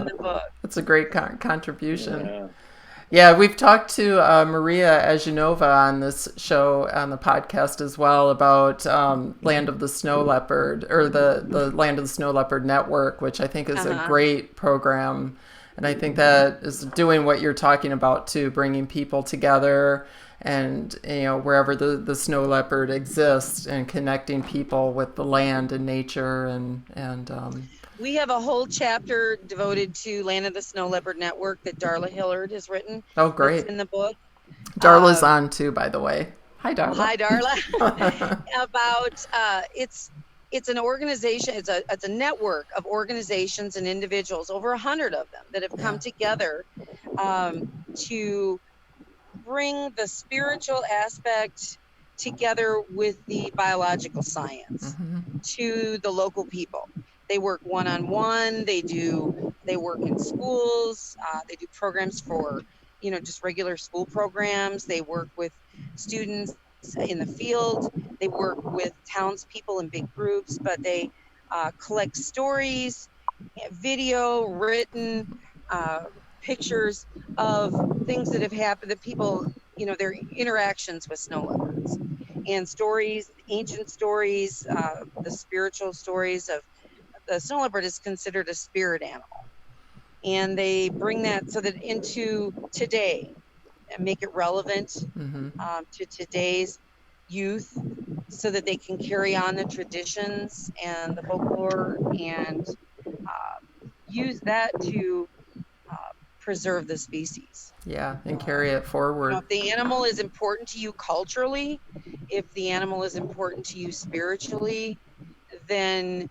the book. That's a great contribution. Yeah, we've talked to Maria Sivek on this show, on the podcast as well, about Land of the Snow Leopard, or the Land of the Snow Leopard Network, which I think is a great program. And I think that is doing what you're talking about too, bringing people together and, wherever the snow leopard exists, and connecting people with the land and nature and we have a whole chapter devoted to Land of the Snow Leopard Network that Darla Hillard has written. Oh, great. It's in the book. Darla's on too, by the way. Hi, Darla. Hi, Darla. About it's an organization. It's a network of organizations and individuals, over 100 of them, that have come together to bring the spiritual aspect together with the biological science to the local people. They work one-on-one. They work in schools. They do programs for, just regular school programs. They work with students in the field. They work with townspeople in big groups, but they collect stories, video, written, pictures of things that have happened, that people, their interactions with snow leopards, and stories, ancient stories, the spiritual stories of the snow leopard is considered a spirit animal. And they bring that so that into today and make it relevant to today's youth, so that they can carry on the traditions and the folklore and use that to preserve the species. Yeah, and carry it forward. If the animal is important to you culturally, if the animal is important to you spiritually, then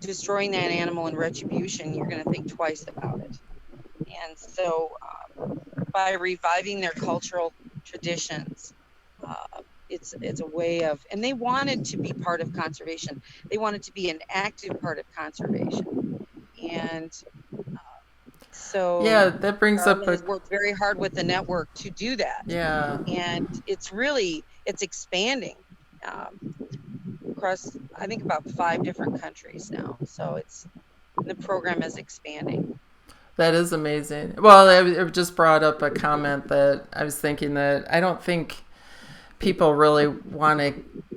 destroying that animal in retribution, you're going to think twice about it. And so by reviving their cultural traditions, it's a way of, and they wanted to be part of conservation. They wanted to be an active part of conservation. And so yeah, that brings up has worked very hard with the network to do that. Yeah. And it's expanding across, I think, about 5 different countries now. So the program is expanding. That is amazing. Well, it just brought up a comment that I was thinking that I don't think people really want to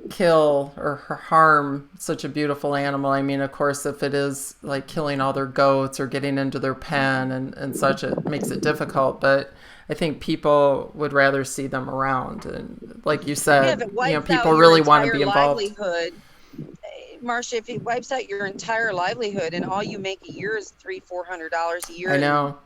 kill or harm such a beautiful animal. I mean, of course, if it is like killing all their goats or getting into their pen and such, it makes it difficult. But I think people would rather see them around. And like you said, people really want to be involved. Marcia, if it wipes out your entire livelihood and all you make a year is $300-400 a year, I know.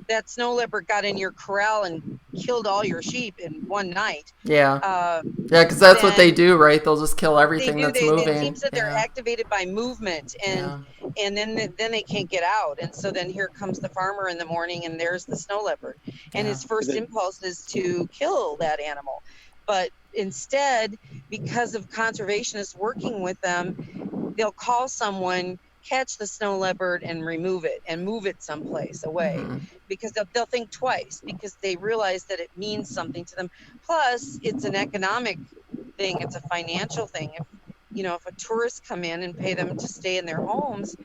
That snow leopard got in your corral and killed all your sheep in one night. Yeah. Because that's what they do, right? They'll just kill everything that's moving. It seems that they're activated by movement, and then they can't get out. And so then here comes the farmer in the morning, and there's the snow leopard. And his first impulse is to kill that animal. But instead, because of conservationists working with them, they'll call someone, catch the snow leopard and remove it and move it someplace away, because they'll think twice, because they realize that it means something to them. Plus, it's an economic thing. It's a financial thing. If a tourist come in and pay them to stay in their homes,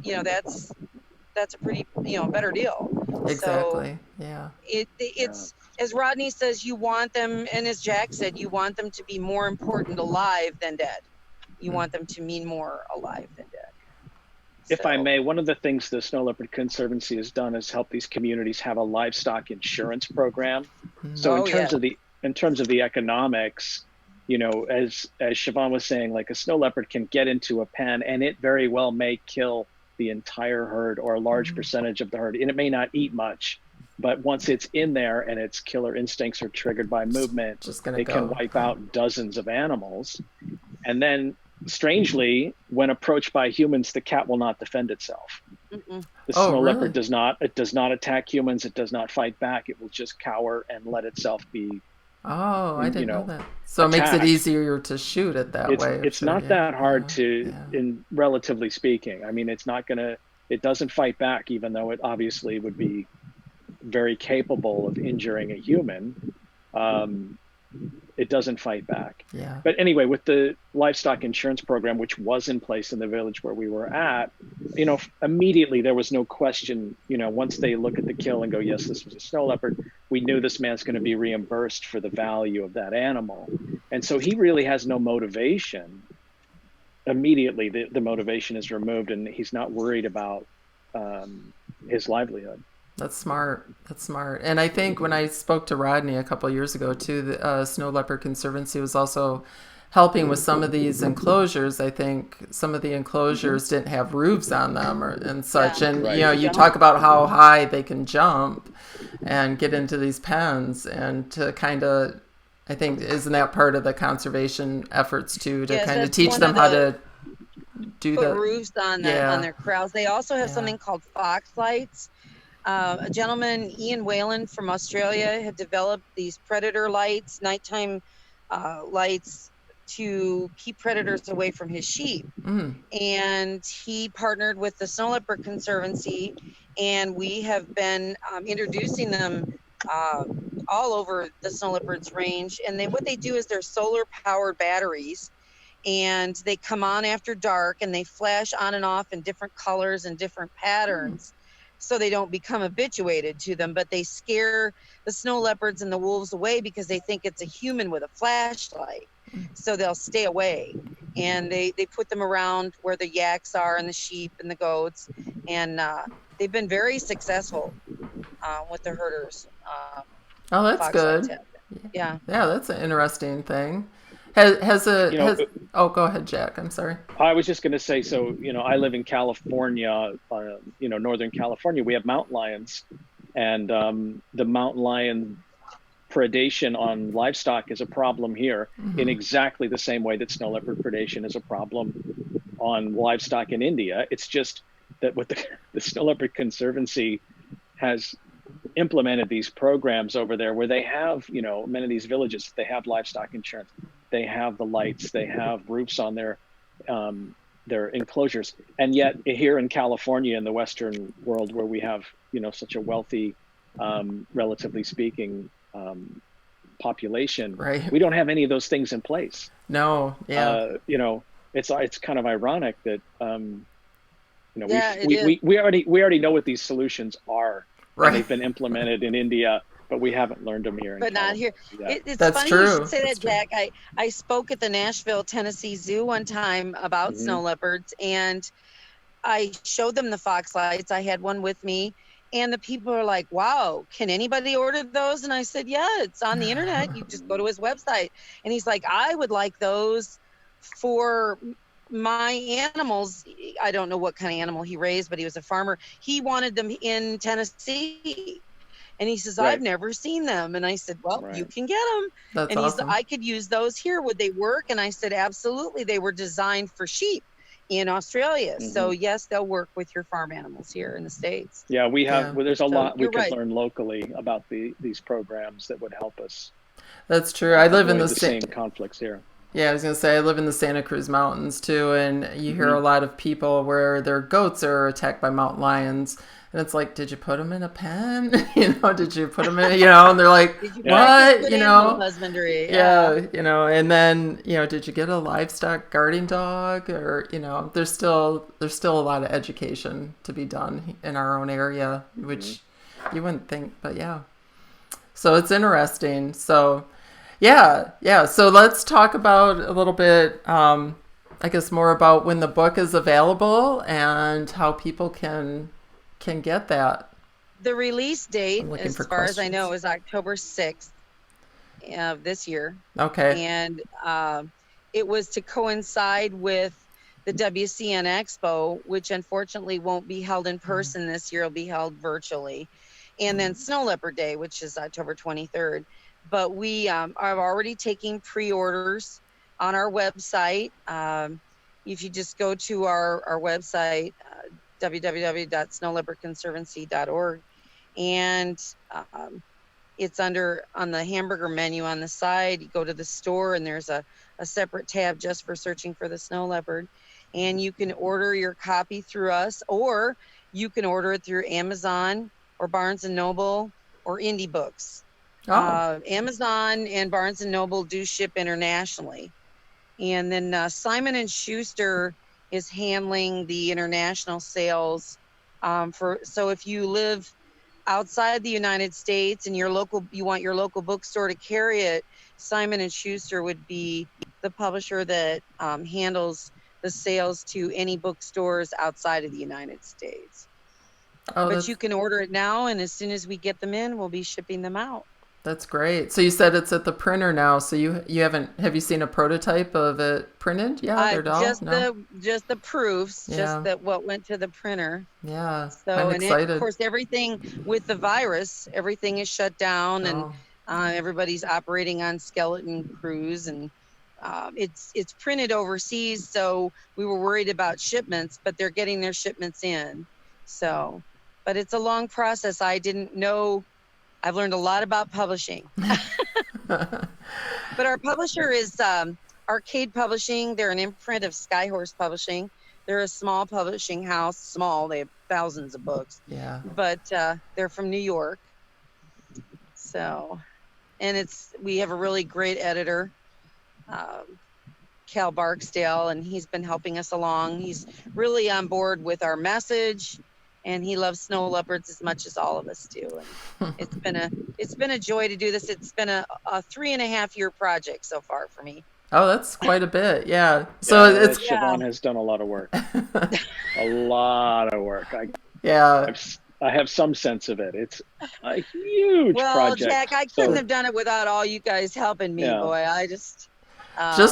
that's a pretty, better deal. Exactly. So it's as Rodney says, you want them, and as Jack said, you want them to be more important alive than dead. You want them to mean more alive than dead. If I may, one of the things the Snow Leopard Conservancy has done is help these communities have a livestock insurance program. So in terms of the economics, as Shavaun was saying, like a snow leopard can get into a pen and it very well may kill the entire herd or a large percentage of the herd, and it may not eat much. But once it's in there and its killer instincts are triggered by movement, it can wipe out dozens of animals. And then, strangely, when approached by humans, the cat will not defend itself. The snow leopard does not attack humans. It does not fight back. It will just cower and let itself be. Oh, I didn't know that. So attacked. It makes it easier to shoot it that way. It's not that hard in relatively speaking. I mean, it doesn't fight back, even though it obviously would be very capable of injuring a human. It doesn't fight back. Yeah. But anyway, with the livestock insurance program, which was in place in the village where we were at, immediately there was no question, once they look at the kill and go, yes, this was a snow leopard, we knew this man's going to be reimbursed for the value of that animal. And so he really has no motivation. Immediately, the motivation is removed and he's not worried about his livelihood. That's smart. And I think when I spoke to Rodney a couple of years ago too, the Snow Leopard Conservancy was also helping with some of these enclosures. I think some of the enclosures didn't have roofs on them and such. And, you talk about how high they can jump and get into these pens, and to kind of, I think, isn't that part of the conservation efforts too, to kind of teach them how to do put the roofs on yeah their corrals. They also have yeah something called fox lights. A gentleman, Ian Whalen from Australia, had developed these predator lights, nighttime lights, to keep predators away from his sheep. mm, And he partnered with the Snow Leopard Conservancy, and we have been introducing them uh, all over the snow leopards range. And what they do is they're solar powered batteries, and they come on after dark, and they flash on and off in different colors and different patterns, so they don't become habituated to them, but they scare the snow leopards and the wolves away because they think it's a human with a flashlight. So they'll stay away, and they put them around where the yaks are and the sheep and the goats, and they've been very successful with the herders. oh, that's Fox lights good. have yeah. Yeah, that's an interesting thing. Has a You know, has oh, go ahead, Jack. I'm sorry. I was just going to say, so, I live in California, Northern California. We have mountain lions, and the mountain lion predation on livestock is a problem here in exactly the same way that snow leopard predation is a problem on livestock in India. It's just that what the Snow Leopard Conservancy has implemented these programs over there where they have, many of these villages, they have livestock insurance, they have the lights, they have roofs on their enclosures. And yet here in California, in the Western world, where we have, such a wealthy, relatively speaking, population, Right. we don't have any of those things in place. No. Yeah. It's kind of ironic that, Yeah, we already know what these solutions are. Right. And they've been implemented in India, but we haven't learned them here. But not here. It's That's funny true. you should say That's that, true. Jack. I spoke at the Nashville, Tennessee Zoo one time about snow leopards, and I showed them the fox lights. I had one with me, and the people are like, wow, can anybody order those? And I said, yeah, it's on the internet. You just go to his website. And he's like, I would like those for my animals. I don't know what kind of animal he raised, but he was a farmer. He wanted them in Tennessee. And he says, Right. I've never seen them. And I said, well, Right. you can get them. That's And awesome. I could use those here. Would they work? And I said, absolutely. They were designed for sheep in Australia. So yes, they'll work with your farm animals here in the States. Yeah, we have. Yeah. Well, there's a So lot we you're could right. learn locally about these programs that would help us That's true. I live in avoid the the same conflicts here. Yeah, I was gonna say I live in the Santa Cruz Mountains too, and you hear a lot of people where their goats are attacked by mountain lions, and it's like, did you put them in a pen? Did you put them in? And they're like, Did you what? practice good animal husbandry? Yeah, and then did you get a livestock guarding dog, or there's still a lot of education to be done in our own area, which you wouldn't think, but yeah. So it's interesting. So. Yeah. So let's talk about a little bit, I guess, more about when the book is available and how people can get that. The release date, as far as I know, questions. is October 6th of this year. Okay. And it was to coincide with the WCN Expo, which unfortunately won't be held in person this year. It'll be held virtually. And then Snow Leopard Day, which is October 23rd. But we are already taking pre-orders on our website. If you just go to our website, www.snowleopardconservancy.org, and it's on the hamburger menu on the side. You go to the store, and there's a separate tab just for searching for the snow leopard. And you can order your copy through us, or you can order it through Amazon or Barnes & Noble or Indie Books. Amazon and Barnes & Noble do ship internationally. And then Simon & Schuster is handling the international sales. So if you live outside the United States and you want your local bookstore to carry it, Simon & Schuster would be the publisher that handles the sales to any bookstores outside of the United States. But you can order it now, and as soon as we get them in, we'll be shipping them out. That's great. So you said it's at the printer now. So you have you seen a prototype of it printed? Yeah, just the proofs, just that what went to the printer. Yeah, so I'm excited. Of course, everything with the virus, everything is shut down, and everybody's operating on skeleton crews, and It's printed overseas, so we were worried about shipments, but they're getting their shipments in. So, but it's a long process. I didn't know. I've learned a lot about publishing. But our publisher is Arcade Publishing. They're an imprint of Skyhorse Publishing. They're a small publishing house. Small. They have thousands of books. Yeah. But they're from New York. So, and we have a really great editor, Cal Barksdale, and he's been helping us along. He's really on board with our message, and he loves snow leopards as much as all of us do. And it's been a joy to do this. It's been a 3.5-year project so far for me. Oh, that's quite a bit. Yeah. So it's Shavaun has done a lot of work. A lot of work. I have some sense of it. It's a huge project. Well, Jack, I couldn't have done it without all you guys helping me, boy. I just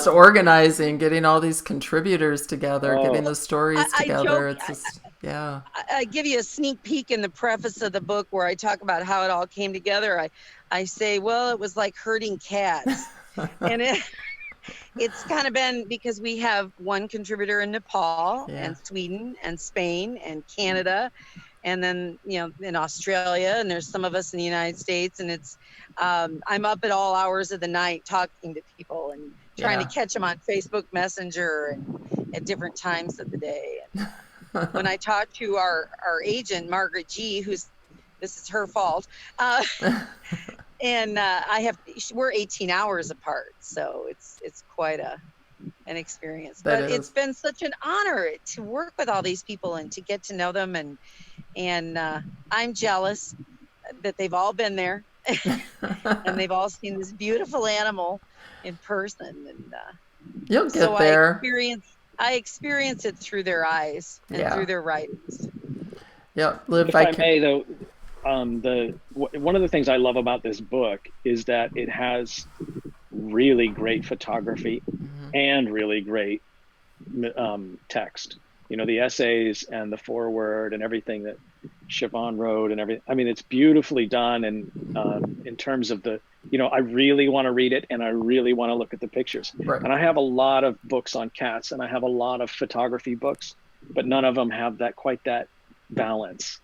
organizing, getting all these contributors together, getting the stories together. It's just, yeah. I give you a sneak peek in the preface of the book where I talk about how it all came together. I say, well, it was like herding cats. And it's kind of been because we have one contributor in Nepal and Sweden and Spain and Canada, and then, in Australia, and there's some of us in the United States, and it's I'm up at all hours of the night talking to people and trying to catch them on Facebook Messenger and at different times of the day. And when I talk to our agent, Margaret G., this is her fault, and we're 18 hours apart, so it's quite an experience. But it's been such an honor to work with all these people and to get to know them, and I'm jealous that they've all been there and they've all seen this beautiful animal in person, and you'll get there. I experience it through their eyes and through their writings. Yeah, if I may, though, one of the things I love about this book is that it has really great photography and really great text. The essays and the foreword and everything that Shavaun wrote and everything. I mean, it's beautifully done. And in terms of I really want to read it and I really want to look at the pictures. Right. And I have a lot of books on cats and I have a lot of photography books, but none of them have quite that balance.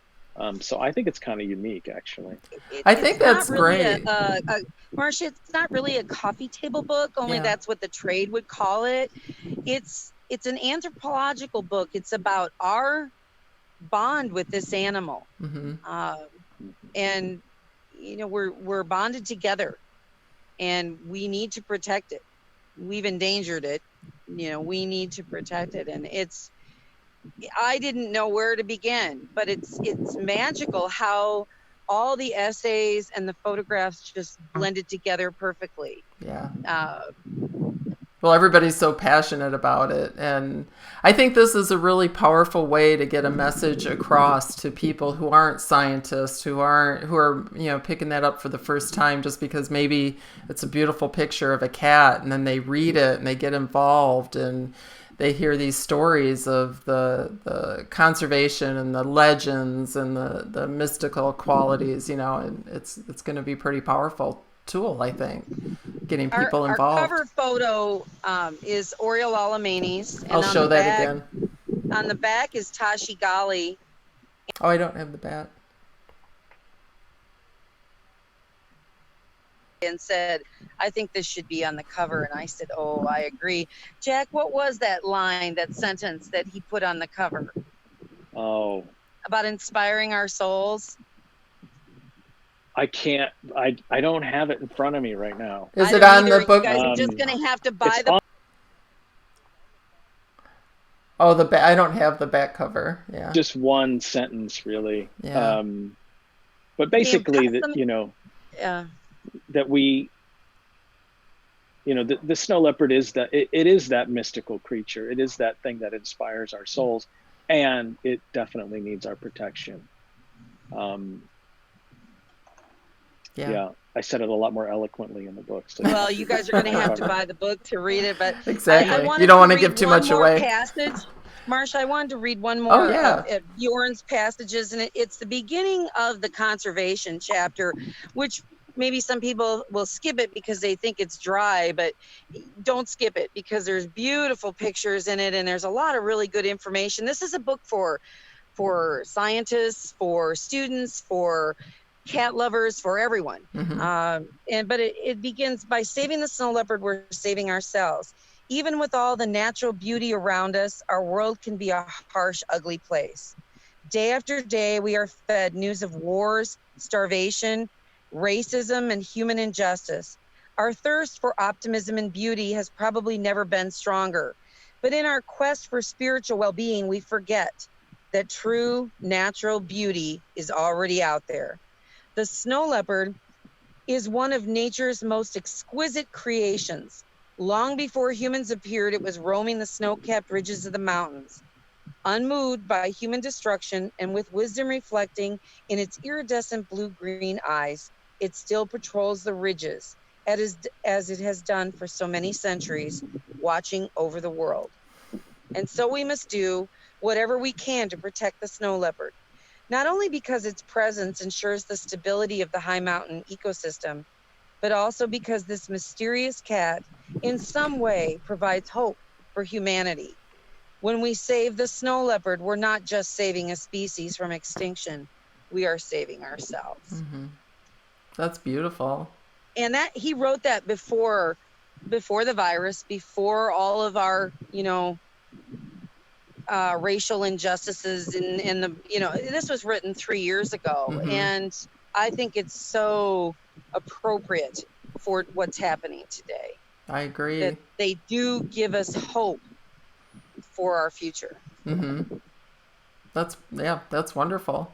So I think it's kind of unique, actually. I think that's really great. Marcia, it's not really a coffee table book, only that's what the trade would call it. It's an anthropological book. It's about our bond with this animal. And, we're bonded together and we need to protect it. We've endangered it. We need to protect it. And I didn't know where to begin, but it's magical how all the essays and the photographs just blended together perfectly. Yeah. Well, everybody's so passionate about it, and I think this is a really powerful way to get a message across to people who aren't scientists, who are picking that up for the first time just because maybe it's a beautiful picture of a cat, and then they read it and they get involved and they hear these stories of the conservation and the legends and the mystical qualities, and it's going to be pretty powerful tool, I think, getting people involved. Our cover photo is Oriole Alamani's. I'll show that again. On the back is Tashi Gali. Oh, I don't have the bat. And said, I think this should be on the cover. And I said, oh, I agree. Jack, what was that sentence that he put on the cover? Oh. About inspiring our souls? I don't have it in front of me right now. Is it on the book? You guys are just going to have to buy the... Oh, I don't have the back cover. Yeah. Just one sentence, really. Yeah. But basically, that we, the snow leopard is it is that mystical creature. It is that thing that inspires our souls, and it definitely needs our protection. Yeah, I said it a lot more eloquently in the book. So. Well, you guys are going to have to buy the book to read it, but exactly. You don't want to give too much away. Marcia, I wanted to read one more of Bjorn's passages, and it's the beginning of the conservation chapter, which maybe some people will skip it because they think it's dry, but don't skip it because there's beautiful pictures in it and there's a lot of really good information. This is a book for scientists, for students, for cat lovers, for everyone. But it begins by saving the snow leopard, we're saving ourselves. Even with all the natural beauty around us, our world can be a harsh, ugly place. Day after day, we are fed news of wars, starvation, racism, and human injustice. Our thirst for optimism and beauty has probably never been stronger. But in our quest for spiritual well-being, we forget that true natural beauty is already out there. The snow leopard is one of nature's most exquisite creations. Long before humans appeared, it was roaming the snow-capped ridges of the mountains. Unmoved by human destruction and with wisdom reflecting in its iridescent blue-green eyes, it still patrols the ridges, as it has done for so many centuries, watching over the world. And so we must do whatever we can to protect the snow leopard, not only because its presence ensures the stability of the high mountain ecosystem, but also because this mysterious cat in some way provides hope for humanity. When we save the snow leopard, we're not just saving a species from extinction, we are saving ourselves. That's beautiful. And that he wrote that before the virus, before all of our, racial injustices and the, this was written 3 years ago. And I think it's so appropriate for what's happening today. I agree. That they do give us hope for our future. That's wonderful.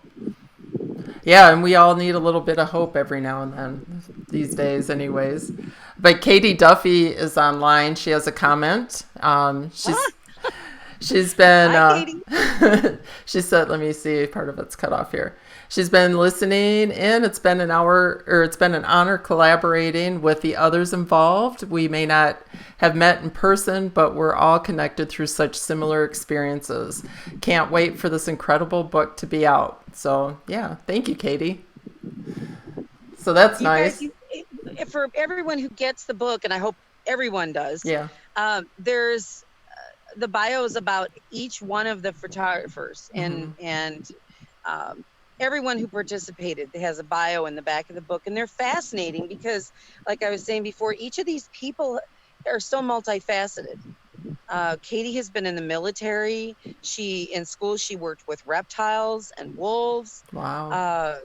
Yeah, and we all need a little bit of hope every now and then these days anyways. But Katie Duffy is online. She has a comment. She's been, Hi, Katie. she said, let me see, part of it's cut off here. She's been listening in. It's been an honor collaborating with the others involved. We may not have met in person, but we're all connected through such similar experiences. Can't wait for this incredible book to be out. So yeah, thank you, Katie. So that's nice. For everyone who gets the book, and I hope everyone does, there's the bios about each one of the photographers and everyone who participated has a bio in the back of the book, and they're fascinating because, like I was saying before, each of these people are so multifaceted. Katie has been in the military. In school, she worked with reptiles and wolves. Wow.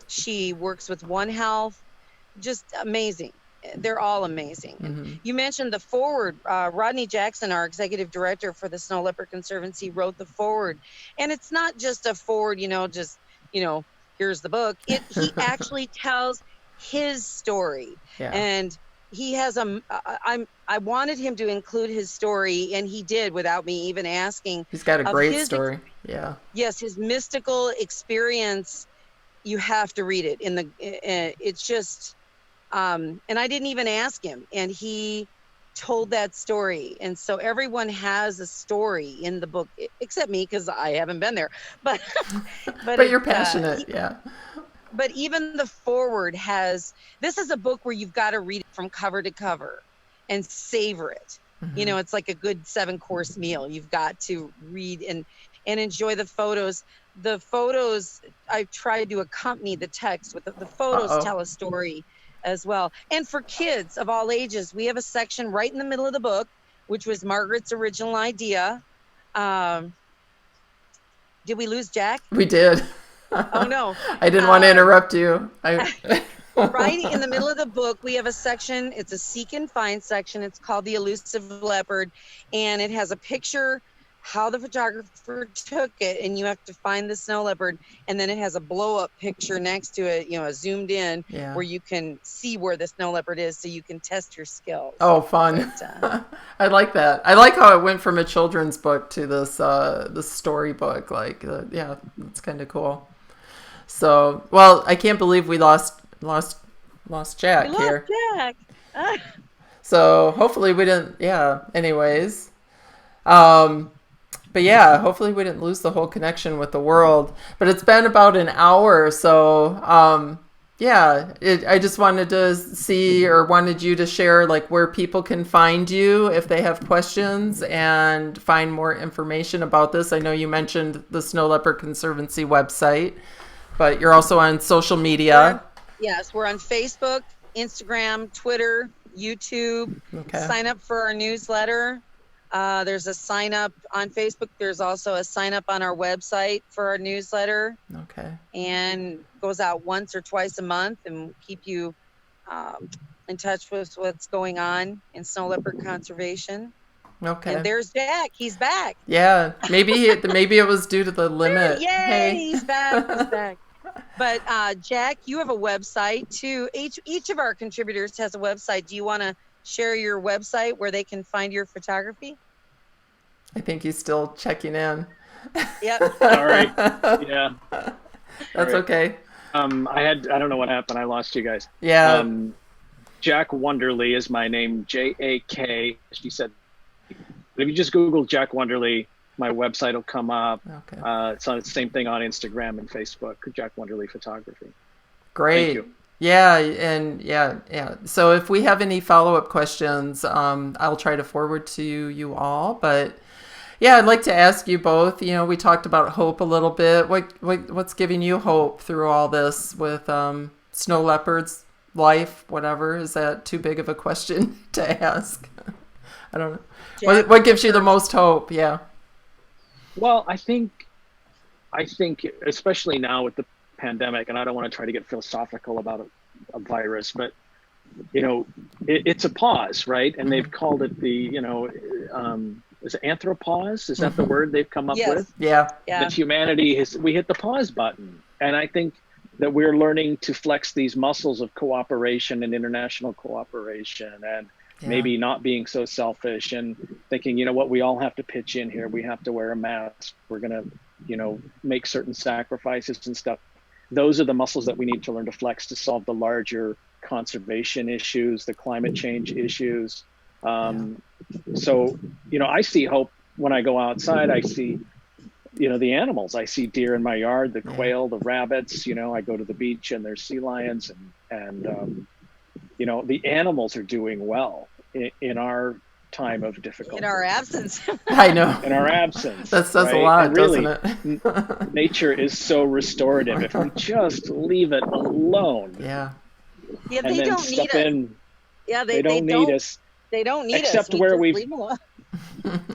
She works with One Health. Just amazing. They're all amazing. You mentioned the foreword. Rodney Jackson, our executive director for the Snow Leopard Conservancy, wrote the foreword. And it's not just a foreword, here's the book. He actually tells his story. Yeah. And he has I wanted him to include his story, and he did without me even asking. He's got a great story. Yeah. Yes, his mystical experience. You have to read it. It's just, and I didn't even ask him, and he told that story. And so everyone has a story in the book, except me, because I haven't been there. But you're passionate, yeah. But even the foreword this is a book where you've got to read it from cover to cover and savor it. It's like a good 7-course meal. You've got to read and enjoy the photos. The photos, I tried to accompany the text with the photos tell a story as well. And for kids of all ages, we have a section right in the middle of the book, which was Margaret's original idea. Did we lose Jack? We did. Oh, no. I didn't want to interrupt you. Right in the middle of the book, we have a section. It's a seek and find section. It's called The Elusive Leopard. And it has a picture, how the photographer took it, and you have to find the snow leopard. And then it has a blow-up picture next to it, zoomed in, where you can see where the snow leopard is so you can test your skills. Oh, fun. But, I like that. I like how it went from a children's book to this storybook. It's kind of cool. So, well, I can't believe we lost Jack here. Jack. So hopefully we didn't. Yeah. Anyways, but yeah, hopefully we didn't lose the whole connection with the world. But it's been about an hour, so Yeah, I just wanted to see or wanted you to share like where people can find you if they have questions and find more information about this. I know you mentioned the Snow Leopard Conservancy website, but you're also on social media. Yes, we're on Facebook, Instagram, Twitter, YouTube. Okay. Sign up for our newsletter. There's a sign up on Facebook. There's also a sign up on our website for our newsletter. Okay. And goes out once or twice a month and keep you in touch with what's going on in snow leopard conservation. Okay. And there's Jack. He's back. Yeah. Maybe it was due to the limit. Yay! Hey. He's back. He's back. But Jack, you have a website too. Each of our contributors has a website. Do you want to share your website where they can find your photography? I think he's still checking in. Yep. All right. Yeah. That's right. Okay. I don't know what happened. I lost you guys. Yeah. Jack Wonderly is my name. J-A-K. She said, if you just Google Jack Wonderly, my website will come up. Okay. It's on the same thing on Instagram and Facebook, Jack Wonderly Photography. Great. Thank you. Yeah, and yeah. So if we have any follow-up questions, I'll try to forward to you all. But yeah, I'd like to ask you both. You know, we talked about hope a little bit. What's giving you hope through all this with snow leopards, life, whatever? Is that too big of a question to ask? I don't know. Jack, What gives you the most hope? Yeah. Well, I think especially now with the pandemic, and I don't want to try to get philosophical about a virus, but you know, it's a pause, right? And they've called it the, is it anthropause? Is that the word they've come up with? Yeah. That humanity we hit the pause button. And I think that we're learning to flex these muscles of cooperation and international cooperation and maybe not being so selfish and thinking, you know what, we all have to pitch in here. We have to wear a mask. We're going to, make certain sacrifices and stuff. Those are the muscles that we need to learn to flex to solve the larger conservation issues, the climate change issues. So, I see hope when I go outside. I see, the animals. I see deer in my yard, the quail, the rabbits. I go to the beach and there's sea lions and the animals are doing well in our time of difficulty. In our absence. I know. In our absence. That says a lot, doesn't it? Nature is so restorative if we just leave it alone. Yeah. Yeah, and they then don't step need us. in. Yeah, they don't need us. They don't need except us. Where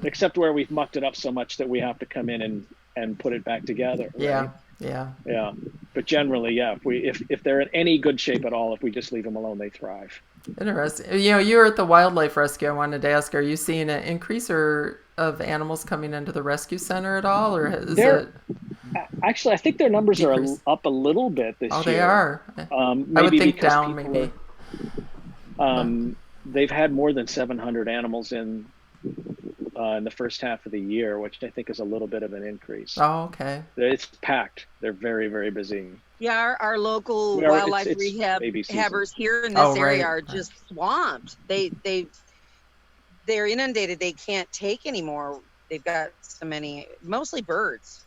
Except where we've mucked it up so much that we have to come in and put it back together. Right? Yeah. But generally, if they're in any good shape at all, if we just leave them alone, they thrive. Interesting. You're at the wildlife rescue. I wanted to ask, are you seeing an increase of animals coming into the rescue center at all, or is it? Actually, I think their numbers decrease? Are up a little bit this year. Oh, they are. Maybe I would think because down, maybe. They've had more than 700 animals in the first half of the year, which I think is a little bit of an increase. Oh, okay. It's packed. They're very, very busy. Yeah, our local wildlife rehabbers here in this area are just swamped. They're inundated. They can't take anymore. They've got so many, mostly birds.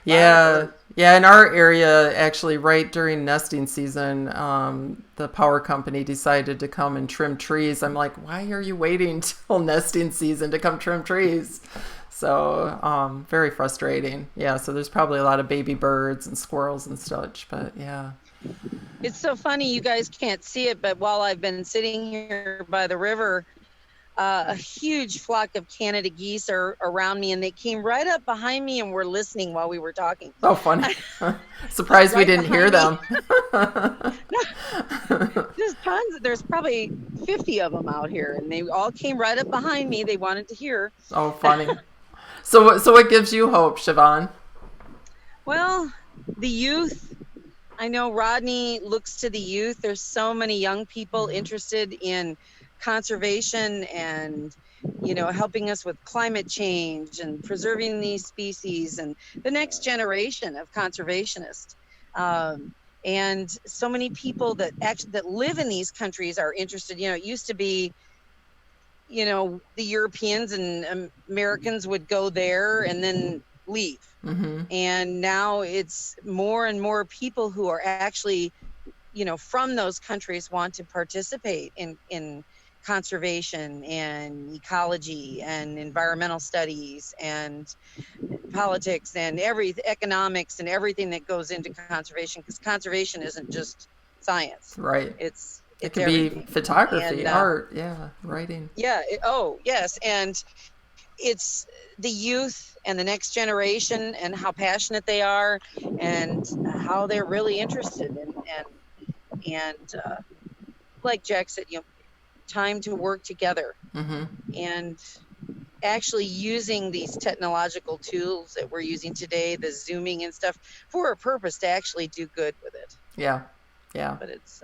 Yeah. In our area, actually, right during nesting season, the power company decided to come and trim trees. I'm like, why are you waiting till nesting season to come trim trees? So very frustrating. Yeah, so there's probably a lot of baby birds and squirrels and such, but yeah. It's so funny, you guys can't see it, but while I've been sitting here by the river, a huge flock of Canada geese are around me, and they came right up behind me and were listening while we were talking. Oh, funny. Surprised we didn't hear them. There's tons. There's probably 50 of them out here, and they all came right up behind me. They wanted to hear. Oh, funny. So what gives you hope, Shavaun? Well, the youth. I know Rodney looks to the youth. There's so many young people interested in conservation and helping us with climate change and preserving these species and the next generation of conservationists. And so many people that live in these countries are interested. It used to be the Europeans and Americans would go there and then leave. And now it's more and more people who are actually from those countries want to participate in conservation and ecology and environmental studies and politics and economics and everything that goes into conservation, because conservation isn't just science. Right. It's It could everything. be photography, And, art, writing. Yeah. Yes. And it's the youth and the next generation and how passionate they are and how they're really interested and like Jack said, time to work together and actually using these technological tools that we're using today, the Zooming and stuff, for a purpose to actually do good with it. Yeah. But it's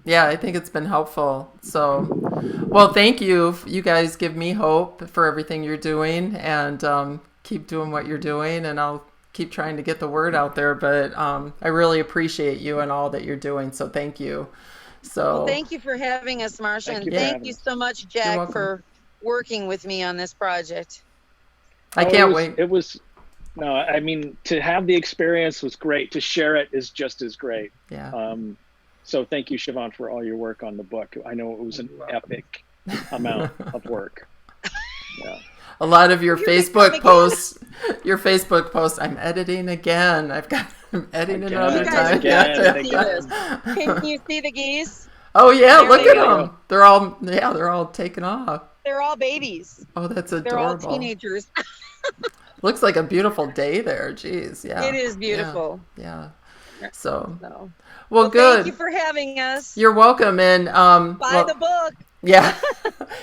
I think it's been helpful. So, well, thank you. You guys give me hope for everything you're doing, and keep doing what you're doing, and I'll keep trying to get the word out there. But I really appreciate you and all that you're doing. So thank you. So thank you for having us, Marcia, and thank you so much, Jack, for working with me on this project. I can't wait. It was no, I mean, to have the experience was great. To share it is just as great. Yeah. So thank you, Shavaun, for all your work on the book. I know it was an epic amount of work. Yeah. A lot of your Facebook posts, I'm editing again. I'm editing another time. Can you see the geese? Oh yeah, look at them. They're all taken off. They're all babies. Oh, that's adorable. They're all teenagers. Looks like a beautiful day there. Jeez, yeah. It is beautiful. Yeah. So, well, good. Thank you for having us. You're welcome. And buy the book. Yeah.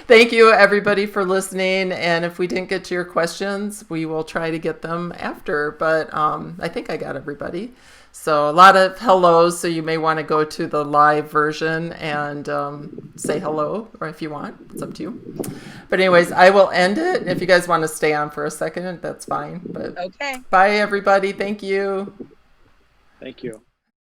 Thank you, everybody, for listening. And if we didn't get to your questions, we will try to get them after. But I think I got everybody. So a lot of hellos. So you may want to go to the live version and say hello, or if you want, it's up to you. But anyways, I will end it. If you guys want to stay on for a second, that's fine. But okay. Bye, everybody. Thank you. Thank you.